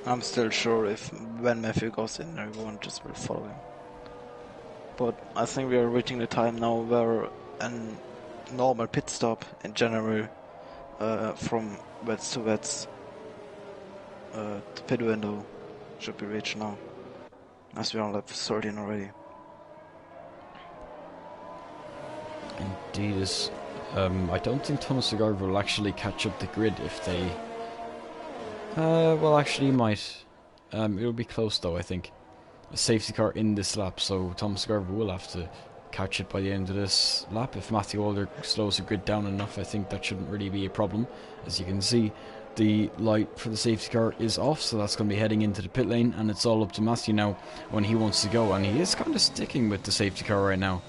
I'm still sure if when Matthew goes in, everyone just will follow him. But I think we are reaching the time now where a normal pit stop in general, from wets to wets, the pit window should be reached now, as we are on lap 13 already. Indeed, I don't think Thomas McIver will actually catch up the grid if they. Well, actually, he might. It'll be close though, I think. A safety car in this lap, so Thomas McIver will have to catch it by the end of this lap. If Matthew Alder slows the grid down enough, I think that shouldn't really be a problem. As you can see, the light for the safety car is off, so that's going to be heading into the pit lane, and it's all up to Matthew now when he wants to go, and he is kind of sticking with the safety car right now.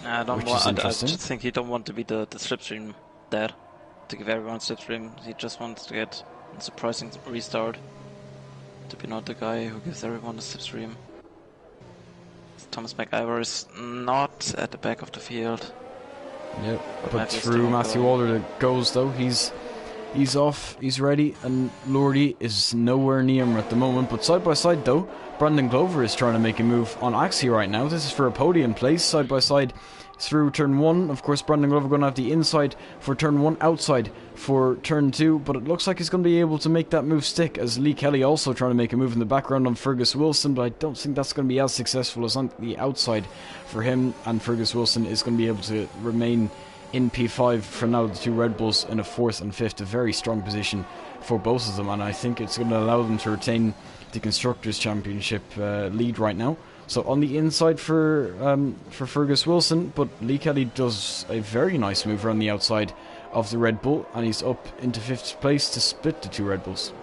I just think he don't want to be the slipstream dad, to give everyone slipstream. He just wants to get a surprising restart, to be not the guy who gives everyone the slipstream. Thomas McIver is not at the back of the field. Yep, but through Matthew Alder that goes though. He's off, he's ready, and Lordy is nowhere near him at the moment. But side by side though, Brandon Glover is trying to make a move on Axie right now. This is for a podium place, side by side through turn 1. Of course, Brandon Glover going to have the inside for turn 1, outside for turn 2, but it looks like he's going to be able to make that move stick, as Lee Kelly also trying to make a move in the background on Fergus Wilson, but I don't think that's going to be as successful as on the outside for him, and Fergus Wilson is going to be able to remain in P5 for now. The two Red Bulls in a 4th and 5th, a very strong position for both of them, and I think it's going to allow them to retain the Constructors' Championship lead right now. So on the inside for Fergus Wilson, but Lee Kelly does a very nice move around the outside of the Red Bull, and he's up into 5th place to split the two Red Bulls.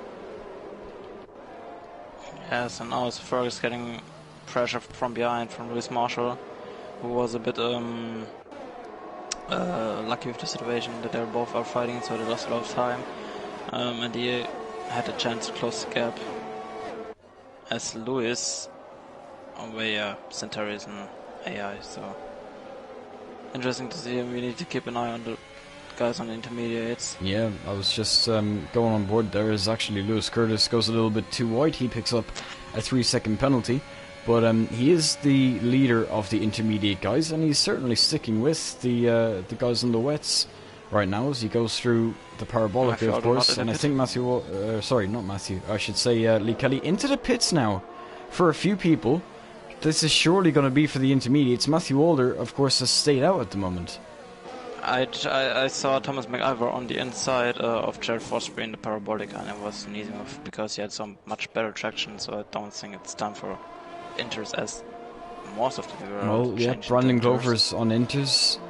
Yes, and now it's Fergus getting pressure from behind from Lewis Marshall, who was a bit lucky with the situation that they both are fighting, so they lost a lot of time, and he had a chance to close the gap. As Lewis, Centauri is an AI, so interesting to see him. We need to keep an eye on the guys on the intermediates. Yeah, I was just going on board there. Is actually Lewis Curtis goes a little bit too wide. He picks up a 3-second penalty, but he is the leader of the intermediate guys, and he's certainly sticking with the guys on the wets right now as he goes through the parabolic, of course. And I think Lee Kelly into the pits now for a few people. This is surely going to be for the intermediates. Matthew Alder, of course, has stayed out at the moment. I saw Thomas McIver on the inside of Jared Forsberry in the parabolic, and it was an easy move because he had some much better traction, so I don't think it's time for inters as most of the people are. Well, yeah, Brandon Glover's on inters,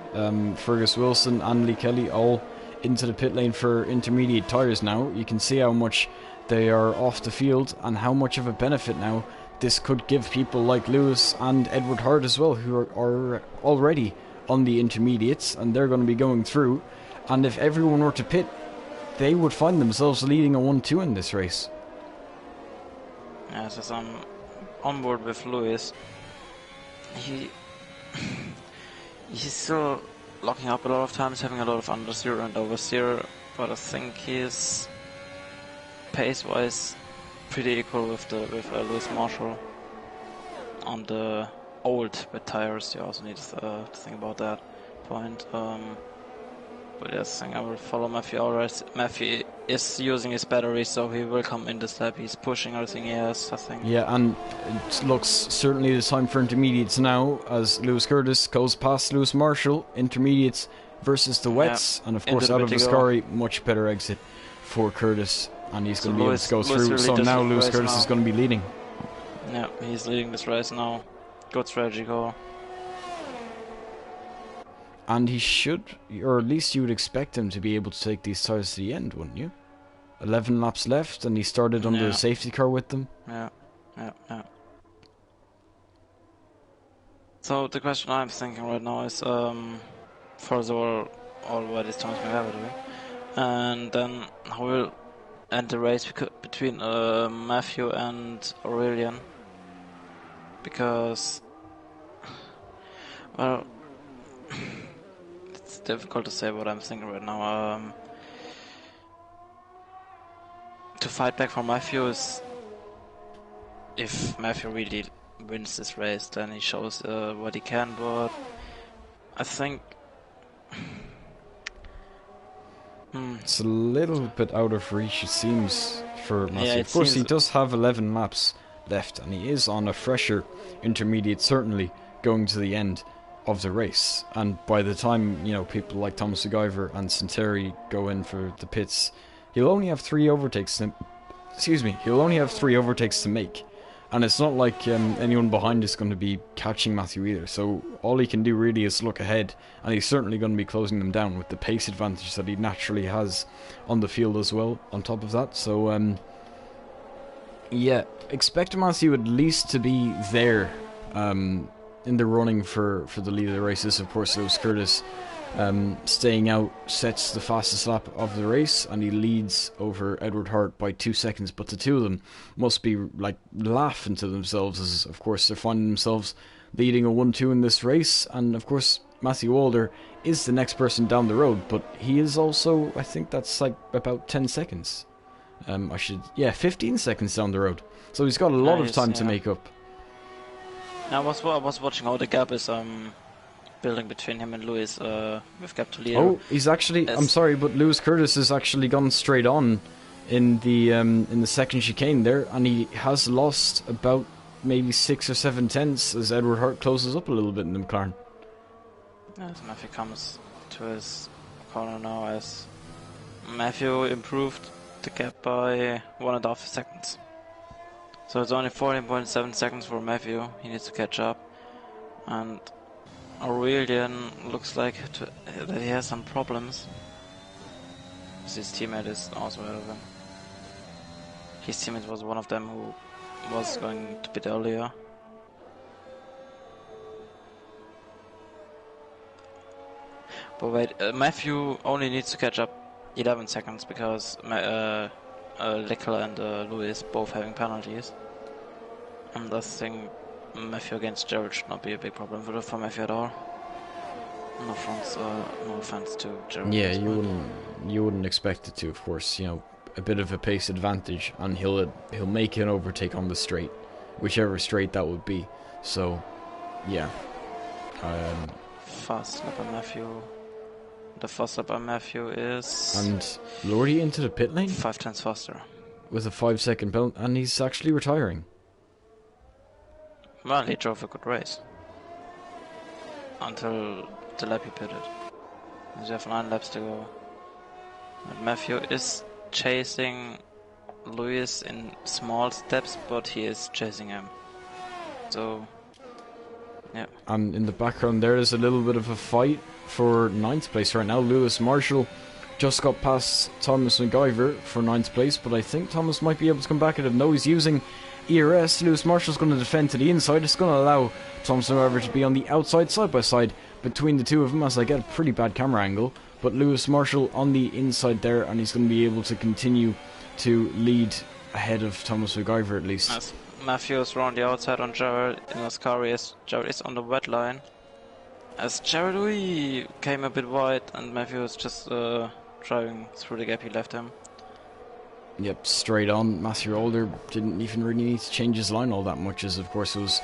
Fergus Wilson and Lee Kelly all into the pit lane for intermediate tyres now. You can see how much they are off the field and how much of a benefit now this could give people like Lewis and Edward Hart as well, who are already on the intermediates, and they're going to be going through. And if everyone were to pit, they would find themselves leading a 1-2 in this race. Yes, as I'm on board with Lewis, he's still locking up a lot of times, having a lot of understeer and oversteer, but I think he's pace-wise pretty equal with Lewis Marshall on the old wet tires. You also need to think about that point. But yes, I think I will follow Matthew already. Matthew is using his battery, so he will come in this lap. He's pushing everything he has, I think. Yeah, and it looks certainly the time for intermediates now, as Lewis Curtis goes past Lewis Marshall. Intermediates versus the wets, and of course Into out the of Vertigo. Ascari, much better exit for Curtis, and he's going to be able to go Lewis through. really So does now the Lewis race Curtis now. is going to be leading. Yeah, he's leading this race now. Good strategy call. And he should, or at least you would expect him to be able to take these tires to the end, wouldn't you? 11 laps left, and he started under a safety car with them. Yeah. So the question I'm thinking right now is, first of all what is Thomas McGavin doing? And then how will end the race between Matthew and Aurelian? Because, well, it's difficult to say what I'm thinking right now. To fight back for Matthew is, if Matthew really wins this race, then he shows what he can, but I think it's a little bit out of reach, it seems, for Matthew. Yeah, of course, he does have 11 laps left, and he is on a fresher intermediate, certainly going to the end of the race. And by the time, you know, people like Thomas McGyver and Santeri go in for the pits, he'll only have 3 overtakes to make. And it's not like anyone behind is going to be catching Matthew either. So all he can do really is look ahead, and he's certainly going to be closing them down with the pace advantage that he naturally has on the field as well, on top of that. So, yeah, expect Matthew at least to be there in the running for the lead of the races. Of course, Lewis Curtis staying out sets the fastest lap of the race, and he leads over Edward Hart by 2 seconds. But the two of them must be like laughing to themselves, as of course they're finding themselves leading a 1-2 in this race. And of course Matthew Alder is the next person down the road, but he is also, I think that's like about 10 seconds. 15 seconds down the road. So he's got a lot of time to make up. I was watching how the gap is building between him and Lewis with gap to leader. Oh, he's actually, I'm sorry, but Lewis Curtis has actually gone straight on in the second chicane there, and he has lost about maybe 6 or 7 tenths as Edward Hart closes up a little bit in the McLaren. As Matthew comes to his corner now, as Matthew improved the gap by 1.5 seconds. So it's only 14.7 seconds for Matthew. He needs to catch up, and Aurelian looks like that he has some problems. His teammate is also ahead of him. His teammate was one of them who was going to bit earlier. But wait, Matthew only needs to catch up 11 seconds because Leclerc and Lewis both having penalties. And I think Matthew against Jared should not be a big problem for Matthew at all. No offense to Jared. Yeah, you wouldn't expect it to, of course. You know, a bit of a pace advantage, and he'll make an overtake on the straight, whichever straight that would be. So, yeah. Fast lap by Matthew. The fast lap by Matthew is... And Lordy into the pit lane? 5 tenths faster. With a 5-second penalty, and he's actually retiring. Well, he drove a good race. Until the lap he pitted. We have 9 laps to go. And Matthew is chasing Lewis in small steps, but he is chasing him. So, yeah. And in the background there is a little bit of a fight for 9th place right now. Lewis Marshall just got past Thomas McGyver for 9th place, but I think Thomas might be able to come back at him. No, he's using ERS. Lewis Marshall's going to defend to the inside. It's going to allow Thomas McGyver to be on the outside, side by side between the two of them, as I get a pretty bad camera angle. But Lewis Marshall on the inside there, and he's going to be able to continue to lead ahead of Thomas McGyver at least. As Matthew is around the outside on Jared in Ascari, as Jared is on the wet line. As Jared came a bit wide, and Matthew is just driving through the gap he left him. Yep, straight on. Matthew Alder didn't even really need to change his line all that much, as of course it was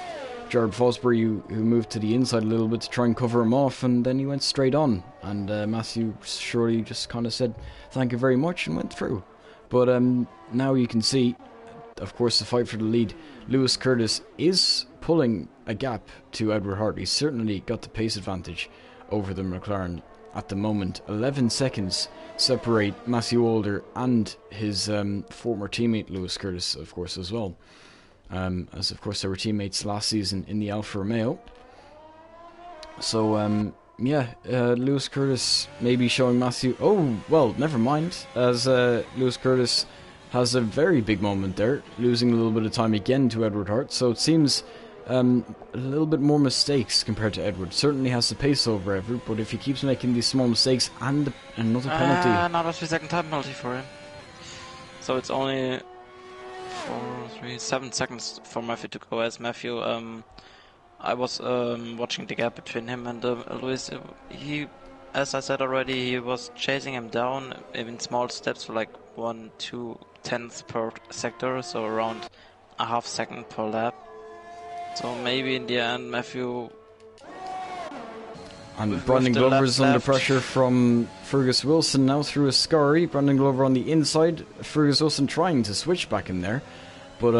Jared Fosbury who moved to the inside a little bit to try and cover him off, and then he went straight on, and Matthew surely just kind of said thank you very much and went through. But now you can see, of course, the fight for the lead. Lewis Curtis is pulling a gap to Edward Hart. He's certainly got the pace advantage over the McLaren at the moment. 11 seconds separate Matthew Older and his former teammate Lewis Curtis, of course, as well. As of course they were teammates last season in the Alfa Romeo. So Lewis Curtis maybe showing Matthew. Oh well, never mind. As Lewis Curtis has a very big moment there, losing a little bit of time again to Edward Hart. So it seems a little bit more mistakes compared to Edward. Certainly has the pace over Edward, but if he keeps making these small mistakes and another penalty, another 3-second time penalty for him. So it's only 7 seconds for Matthew to go. As Matthew, I was watching the gap between him and Lewis. He, as I said already, he was chasing him down in small steps for like 1/2 per sector, so around a half second per lap. So maybe in the end, Matthew. And Brandon Glover is under pressure from Fergus Wilson now through a scurry. Brandon Glover on the inside. Fergus Wilson trying to switch back in there, but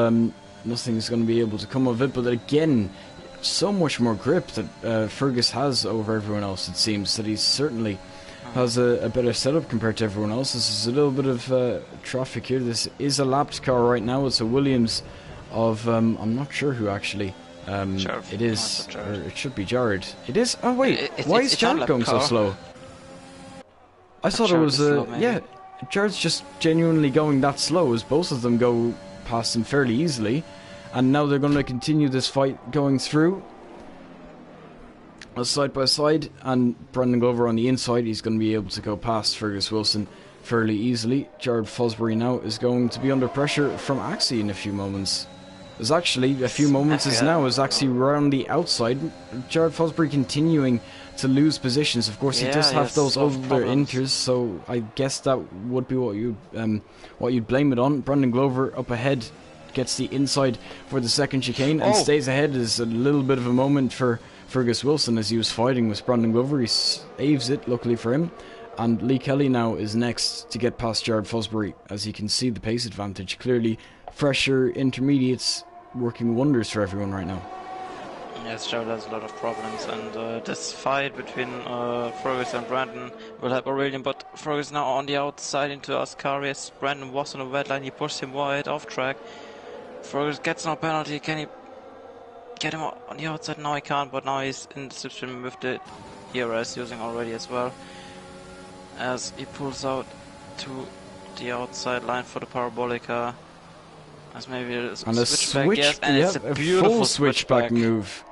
nothing's going to be able to come of it. But again, so much more grip that Fergus has over everyone else. It seems that he certainly has a better setup compared to everyone else. This is a little bit of traffic here. This is a lapped car right now. It's a Williams of I'm not sure who actually. It is, or it should be Jared. It is. Oh wait, why is Jared going so slow? I thought it was Jared's just genuinely going that slow, as both of them go past him fairly easily, and now they're going to continue this fight going through side by side. And Brandon Glover on the inside, he's going to be able to go past Fergus Wilson fairly easily. Jared Fosbury now is going to be under pressure from Axie in a few moments. There's actually a few moments as now as Axie around the outside. Jared Fosbury continuing to lose positions. Of course, he does have those older inters, so I guess that would be what you'd blame it on. Brandon Glover up ahead gets the inside for the second chicane and stays ahead. Is a little bit of a moment for Fergus Wilson as he was fighting with Brandon Glover. He saves it, luckily for him. And Lee Kelly now is next to get past Jared Fosbury, as you can see the pace advantage. Clearly, fresher intermediates working wonders for everyone right now. Yes, Jared has a lot of problems, and this fight between Fergus and Brandon will help Aurelian, but Fergus now on the outside into Ascari. As Brandon was on the red line, he pushed him wide off track. Fergus gets no penalty. Can he get him on the outside? No, he can't, but now he's in the slipstream with the ERS using already as well, as he pulls out to the outside line for the Parabolica. As maybe a switchback, yes, and it's a beautiful full switchback move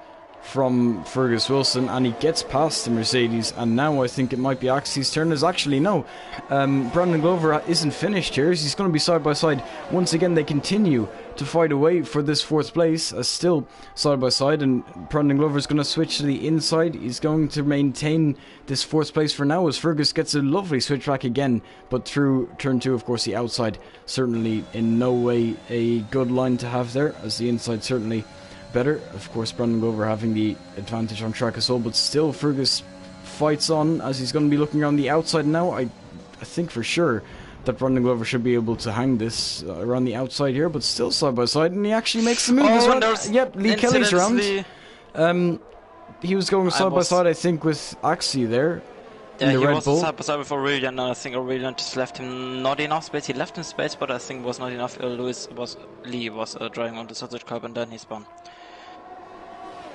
from Fergus Wilson, and he gets past the Mercedes. And now I think it might be Axie's turn. Is actually no. Brandon Glover isn't finished here. He's going to be side by side once again. They continue to fight away for this fourth place, still side by side. And Brandon Glover is going to switch to the inside. He's going to maintain this fourth place for now, as Fergus gets a lovely switchback again, but through turn 2, of course, the outside certainly in no way a good line to have there, as the inside certainly better. Of course, Brandon Glover having the advantage on track as well, but still Fergus fights on as he's going to be looking around the outside now. I think for sure that Brandon Glover should be able to hang this around the outside here, but still side by side, and he actually makes the move as well. Yep, Lee Kelly's around. He was going side by side, I think, with Axie there. Yeah, in the he Red was Bull. side by side with Aurelian, and I think Aurelian just left him not enough space. He left him space, but I think was not enough. Lee was driving on the sausage curb, and then he spun.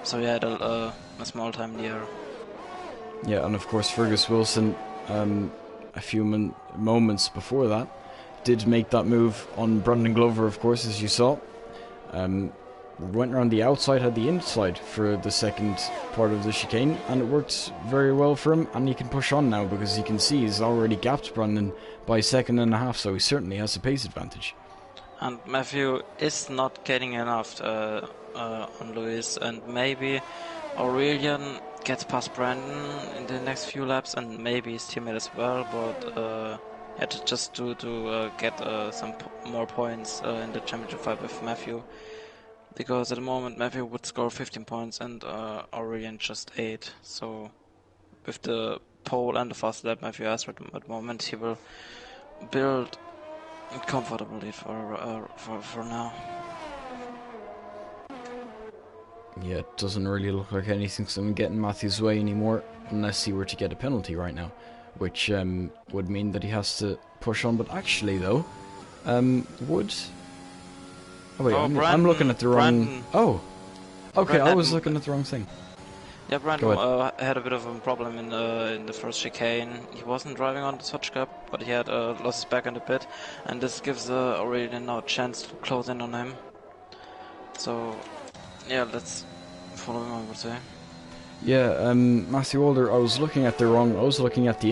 So he had a small time there. Yeah, and of course Fergus Wilson, a few moments before that, did make that move on Brandon Glover, of course, as you saw. Went around the outside, had the inside for the second part of the chicane, and it worked very well for him, and he can push on now because he can see he's already gapped Brandon by a second and a half, so he certainly has a pace advantage. And Matthew is not getting enough on Lewis, and maybe Aurelian gets past Brandon in the next few laps, and maybe his teammate as well, but just to get some more points in the championship fight with Matthew. Because at the moment Matthew would score 15 points and Aurelian just 8. So with the pole and the fast lap Matthew has at the moment, he will build comfortably for now. Yeah, it doesn't really look like anything's going to get in Matthew's way anymore, unless he were to get a penalty right now, which would mean that he has to push on. But actually, though, would... Oh wait, Oh, I'm looking at the wrong... Brandon. Oh, okay, I was Brandon- looking at the wrong thing. Yeah, Brandon Go ahead. had a bit of a problem in the first chicane. He wasn't driving on the touch gap, but he had lost his back in the pit, and this gives Aurelian now a chance to close in on him. So, yeah, let's follow him, I would say. Yeah, Matthew Alder, I was looking at the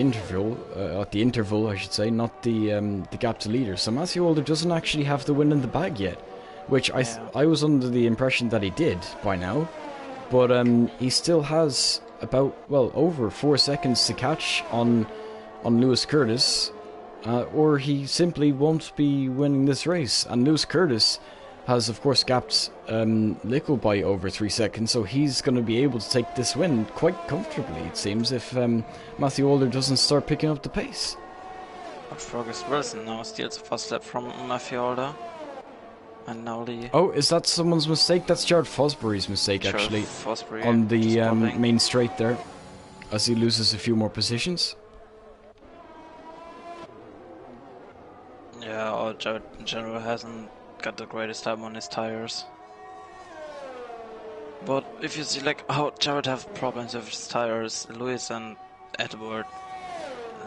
interval, I should say, not the gap to leader. So Matthew Alder doesn't actually have the win in the bag yet, which I was under the impression that he did by now. But he still has about, well, over 4 seconds to catch on Lewis Curtis, or he simply won't be winning this race. And Lewis Curtis has, of course, gapped Lickle by over 3 seconds, so he's going to be able to take this win quite comfortably, it seems, if Matthew Alder doesn't start picking up the pace. But Fergus Wilson now steals a fast lap from Matthew Alder. And now Lee. Oh, is that someone's mistake? That's Jared Fosbury's mistake, actually. Fosbury, on the main straight there, as he loses a few more positions. Yeah, Jared in general hasn't got the greatest time on his tires. But if you see like how Jared have problems with his tires, Lewis and Edward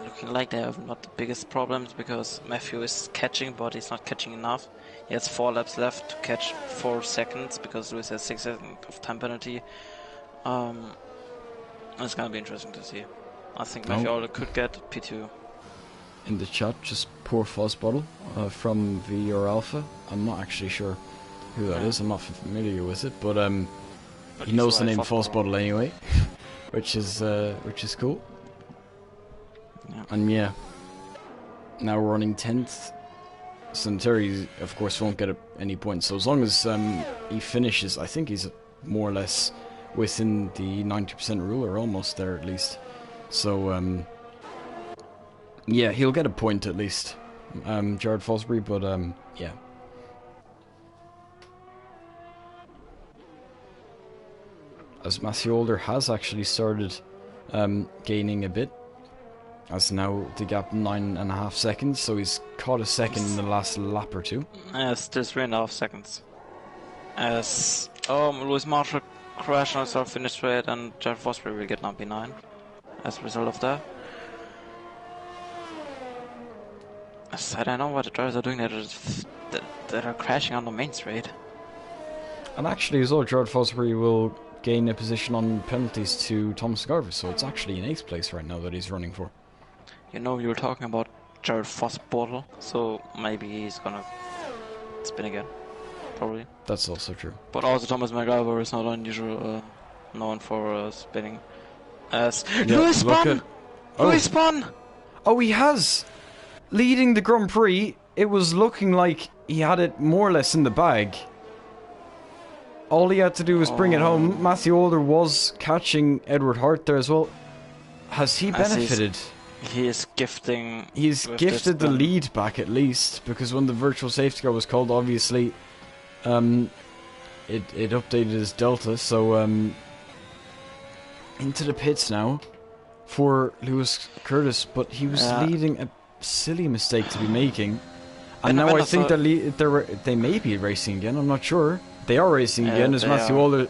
looking like they have not the biggest problems, because Matthew is catching, but he's not catching enough. He has 4 laps left to catch 4 seconds, because Lewis has 6 seconds of time penalty. It's gonna be interesting to see. I think Matthew Alder could get P2. In the chat, just poor Fuzzbottle from VR Alpha. I'm not actually sure who that is. I'm not familiar with it, but he knows the name Fuzzbottle anyway, which is cool. Yeah. And yeah, now we're running 10th. Sanitari, of course, won't get any points. So as long as he finishes, I think he's more or less within the 90% rule, or almost there at least. So yeah, he'll get a point at least, Jared Fosbury. But yeah. As Matthew Alder has actually started gaining a bit. As now the gap 9.5 seconds, so he's caught a second in the last lap or two. Still 3.5 seconds. As Lewis Marshall crashed on his finish straight, and Jared Fosbury will get now P9 as a result of that. As I don't know what the drivers are doing that are crashing on the main straight. And actually as well, Jared Fosbury will gain a position on penalties to Thomas Garvis, so it's actually in 8th place right now that he's running for. You know, you were talking about Jared Fosbury, so maybe he's gonna spin again. Probably. That's also true. But also Thomas McGyver is not unusual, known for spinning. As Lewis spun! Lewis spun! Oh, he has! Leading the Grand Prix, it was looking like he had it more or less in the bag. All he had to do was bring it home. Matthew Alder was catching Edward Hart there as well. Has he benefited? He is gifting... He's gifted the lead back at least, because when the virtual safety car was called, obviously, it updated his delta, so into the pits now for Lewis Curtis, but he was leading a silly mistake to be making. And now I think they may be racing again, I'm not sure. They are racing again, as Matthew Alder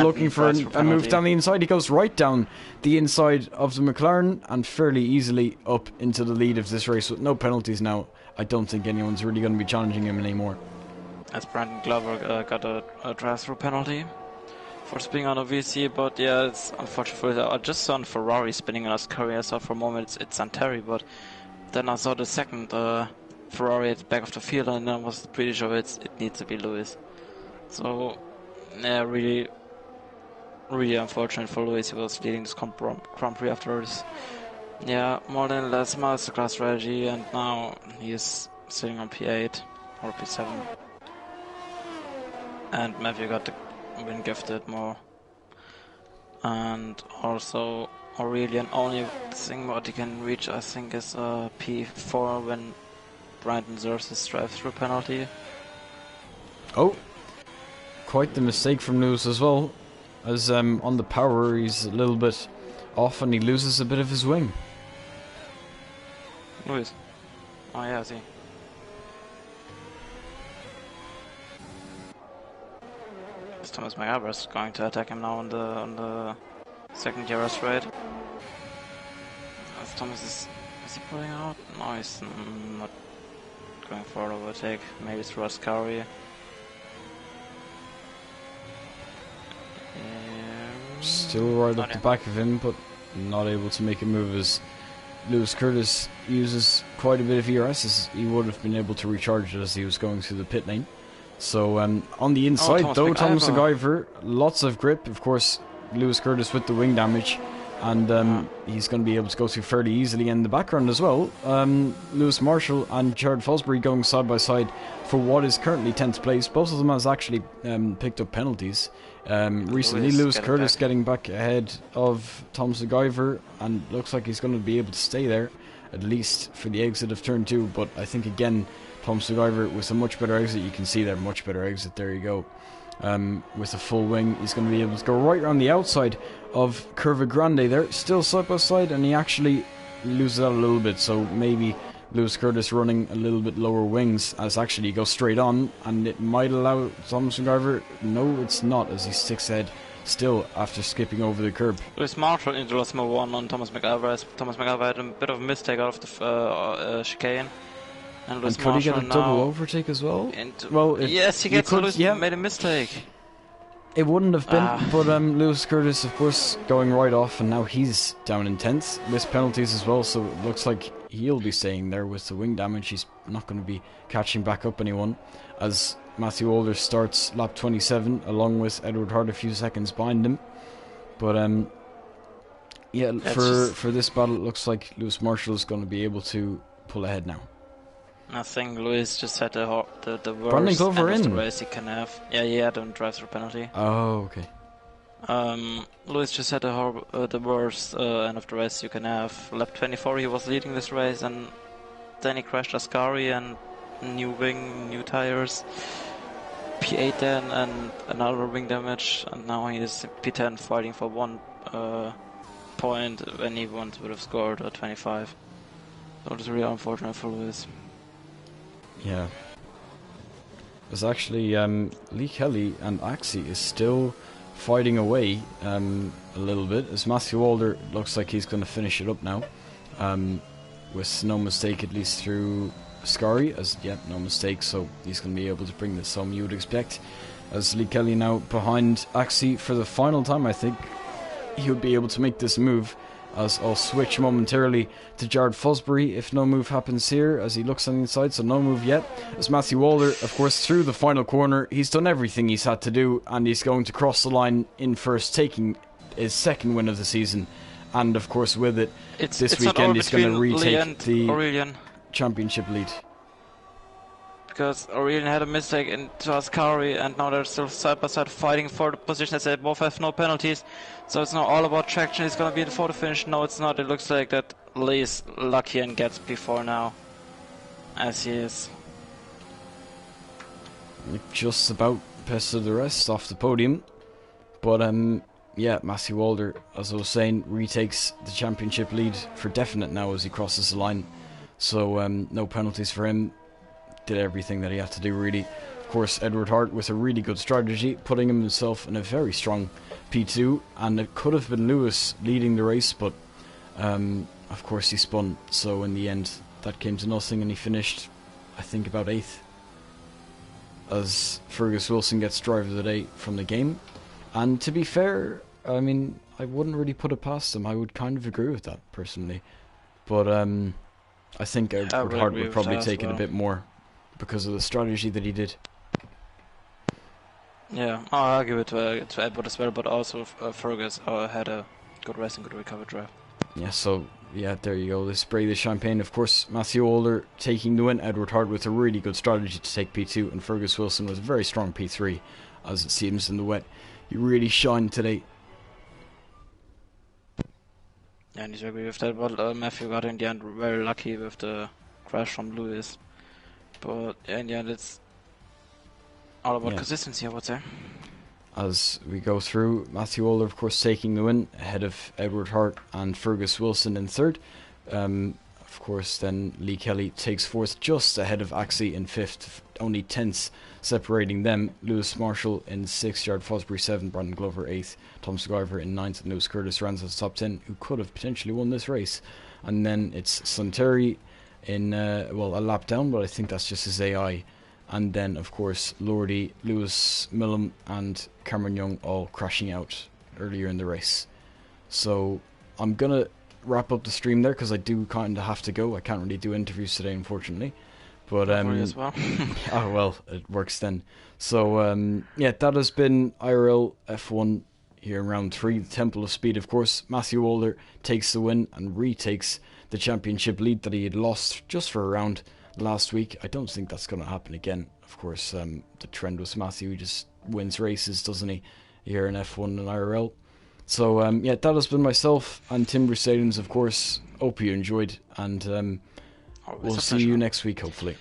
looking for a move down the inside. He goes right down the inside of the McLaren and fairly easily up into the lead of this race with no penalties now. I don't think anyone's really going to be challenging him anymore. As Brandon Glover got a drive-through penalty for spinning on a VC, but yeah, it's unfortunate. I just saw Ferrari spinning on his career. I thought for a moment it's Santeri, but then I saw the second Ferrari at the back of the field, and I was pretty sure it needs to be Lewis. So, yeah, really unfortunate for Lewis. He was leading this Grand Prix afterwards. Yeah, more than less masterclass strategy, and now he is sitting on P8 or P7. And Matthew got the win gifted more. And also Aurelian, only thing what he can reach, I think, is P4 when Brandon serves his drive-through penalty. Oh, quite the mistake from Lewis as well, as on the power he's a little bit off and he loses a bit of his wing. Lewis. Oh yeah, I see. Is Thomas McAlvers going to attack him now on the second gear straight? As Thomas is he pulling out? No, he's not going for an overtake. Maybe through Ascari. Still right up the back of him, but not able to make a move as Lewis Curtis uses quite a bit of ERS, as he would have been able to recharge it as he was going through the pit lane. So on the inside, Thomas McIver, lots of grip. Of course, Lewis Curtis with the wing damage, and he's going to be able to go through fairly easily. In the background as well, Lewis Marshall and Jared Fosbury going side by side for what is currently 10th place. Both of them has actually picked up penalties. Recently, Lewis Curtis getting back ahead of Thomas McIver, and looks like he's going to be able to stay there, at least for the exit of turn 2. But I think again, Thomas McIver with a much better exit. You can see there, much better exit. There you go. With a full wing, he's going to be able to go right around the outside of Curva Grande there, still side by side, and he actually loses out a little bit. So maybe Lewis Curtis running a little bit lower wings as actually goes straight on, and it might allow Thomas McIver. No, it's not, as he sticks ahead still after skipping over the curb. Lewis Marshall into last move one on Thomas McIver. Thomas McIver had a bit of a mistake out of the chicane. And could he get a double overtake as well? Well, yes, he gets Lewis made a mistake. It wouldn't have been, but Lewis Curtis, of course, going right off, and now he's down in 10th with penalties as well, so it looks like he'll be staying there with the wing damage. He's not going to be catching back up anyone, as Matthew Older starts lap 27, along with Edward Hart a few seconds behind him. But yeah, for this battle, it looks like Lewis Marshall is going to be able to pull ahead now. I think Lewis just had the worst Brandon Glover end of the race he can have. Yeah, he had a drive-through penalty. Oh, okay. Lewis just had the worst end of the race you can have. Lap 24 he was leading this race, and then he crashed Ascari and new wing, new tires. P8 then and another wing damage, and now he is P10 fighting for 1 point when he would have scored a 25. So it's really unfortunate for Lewis. Yeah. There's actually Lee Kelly and Axie is still fighting away a little bit, as Matthew Alder looks like he's going to finish it up now, with no mistake, at least through Scary, as no mistake, so he's going to be able to bring this home, you would expect, as Lee Kelly now behind Axie for the final time. I think he would be able to make this move, as I'll switch momentarily to Jared Fosbury if no move happens here, as he looks on the inside, so no move yet. As Matthew Walder, of course, through the final corner, he's done everything he's had to do, and he's going to cross the line in first, taking his second win of the season. And of course, with it, this weekend he's going to retake the championship lead. Because Aurelian had a mistake into Ascari, and now they're still side by side fighting for the position, as they both have no penalties. So it's not all about traction. He's gonna be in the photo finish. No, it's not. It looks like that Lee's lucky and gets P4 now, as he is. Just about pested the rest off the podium, but yeah, Matthew Walder, as I was saying, retakes the championship lead for definite now as he crosses the line. So no penalties for him. Did everything that he had to do, really. Of course, Edward Hart with a really good strategy, putting himself in a very strong P2, and it could have been Lewis leading the race, but of course he spun, so in the end that came to nothing, and he finished, I think, about 8th, as Fergus Wilson gets driver of the day from the game. And to be fair, I mean, I wouldn't really put it past him. I would kind of agree with that personally, but I think Edward Hart would probably take it a bit more because of the strategy that he did. Yeah, I'll argue it to Edward as well, but also Fergus had a good race and good recovery drive. Yeah, so yeah, there you go. They spray the champagne. Of course, Matthew Older taking the win. Edward Hart with a really good strategy to take P2, and Fergus Wilson with a very strong P3, as it seems in the wet. He really shined today. Yeah, and I agree with that. But Matthew got in the end very lucky with the crash from Lewis. But yeah, in the end, it's all about yeah, consistency, I would say. as we go through, Matthew Walder, of course, taking the win ahead of Edward Hart and Fergus Wilson in third. Of course, then Lee Kelly takes fourth, just ahead of Axie in fifth, only tenths separating them. Lewis Marshall in sixth, Jared Fosbury seventh, Brandon Glover eighth, Tom Sciver in ninth, and Lewis Curtis runs as top 10, who could have potentially won this race. And then it's Suntory in, a lap down, but I think that's just his AI. And then, of course, Lordy, Lewis Millam, and Cameron Young all crashing out earlier in the race. So I'm going to wrap up the stream there because I do kind of have to go. I can't really do interviews today, unfortunately. But As well. oh well, it works then. So yeah, that has been IRL F1 here in round 3. The Temple of Speed, of course. Matthew Walder takes the win and retakes the championship lead that he had lost just for a round last week. I don't think that's going to happen again. Of course, the trend was Matthew. He just wins races, doesn't he, here in F1 and IRL. So yeah, that has been myself and Timber Stadiums, of course. Hope you enjoyed, and we'll see you next week, hopefully.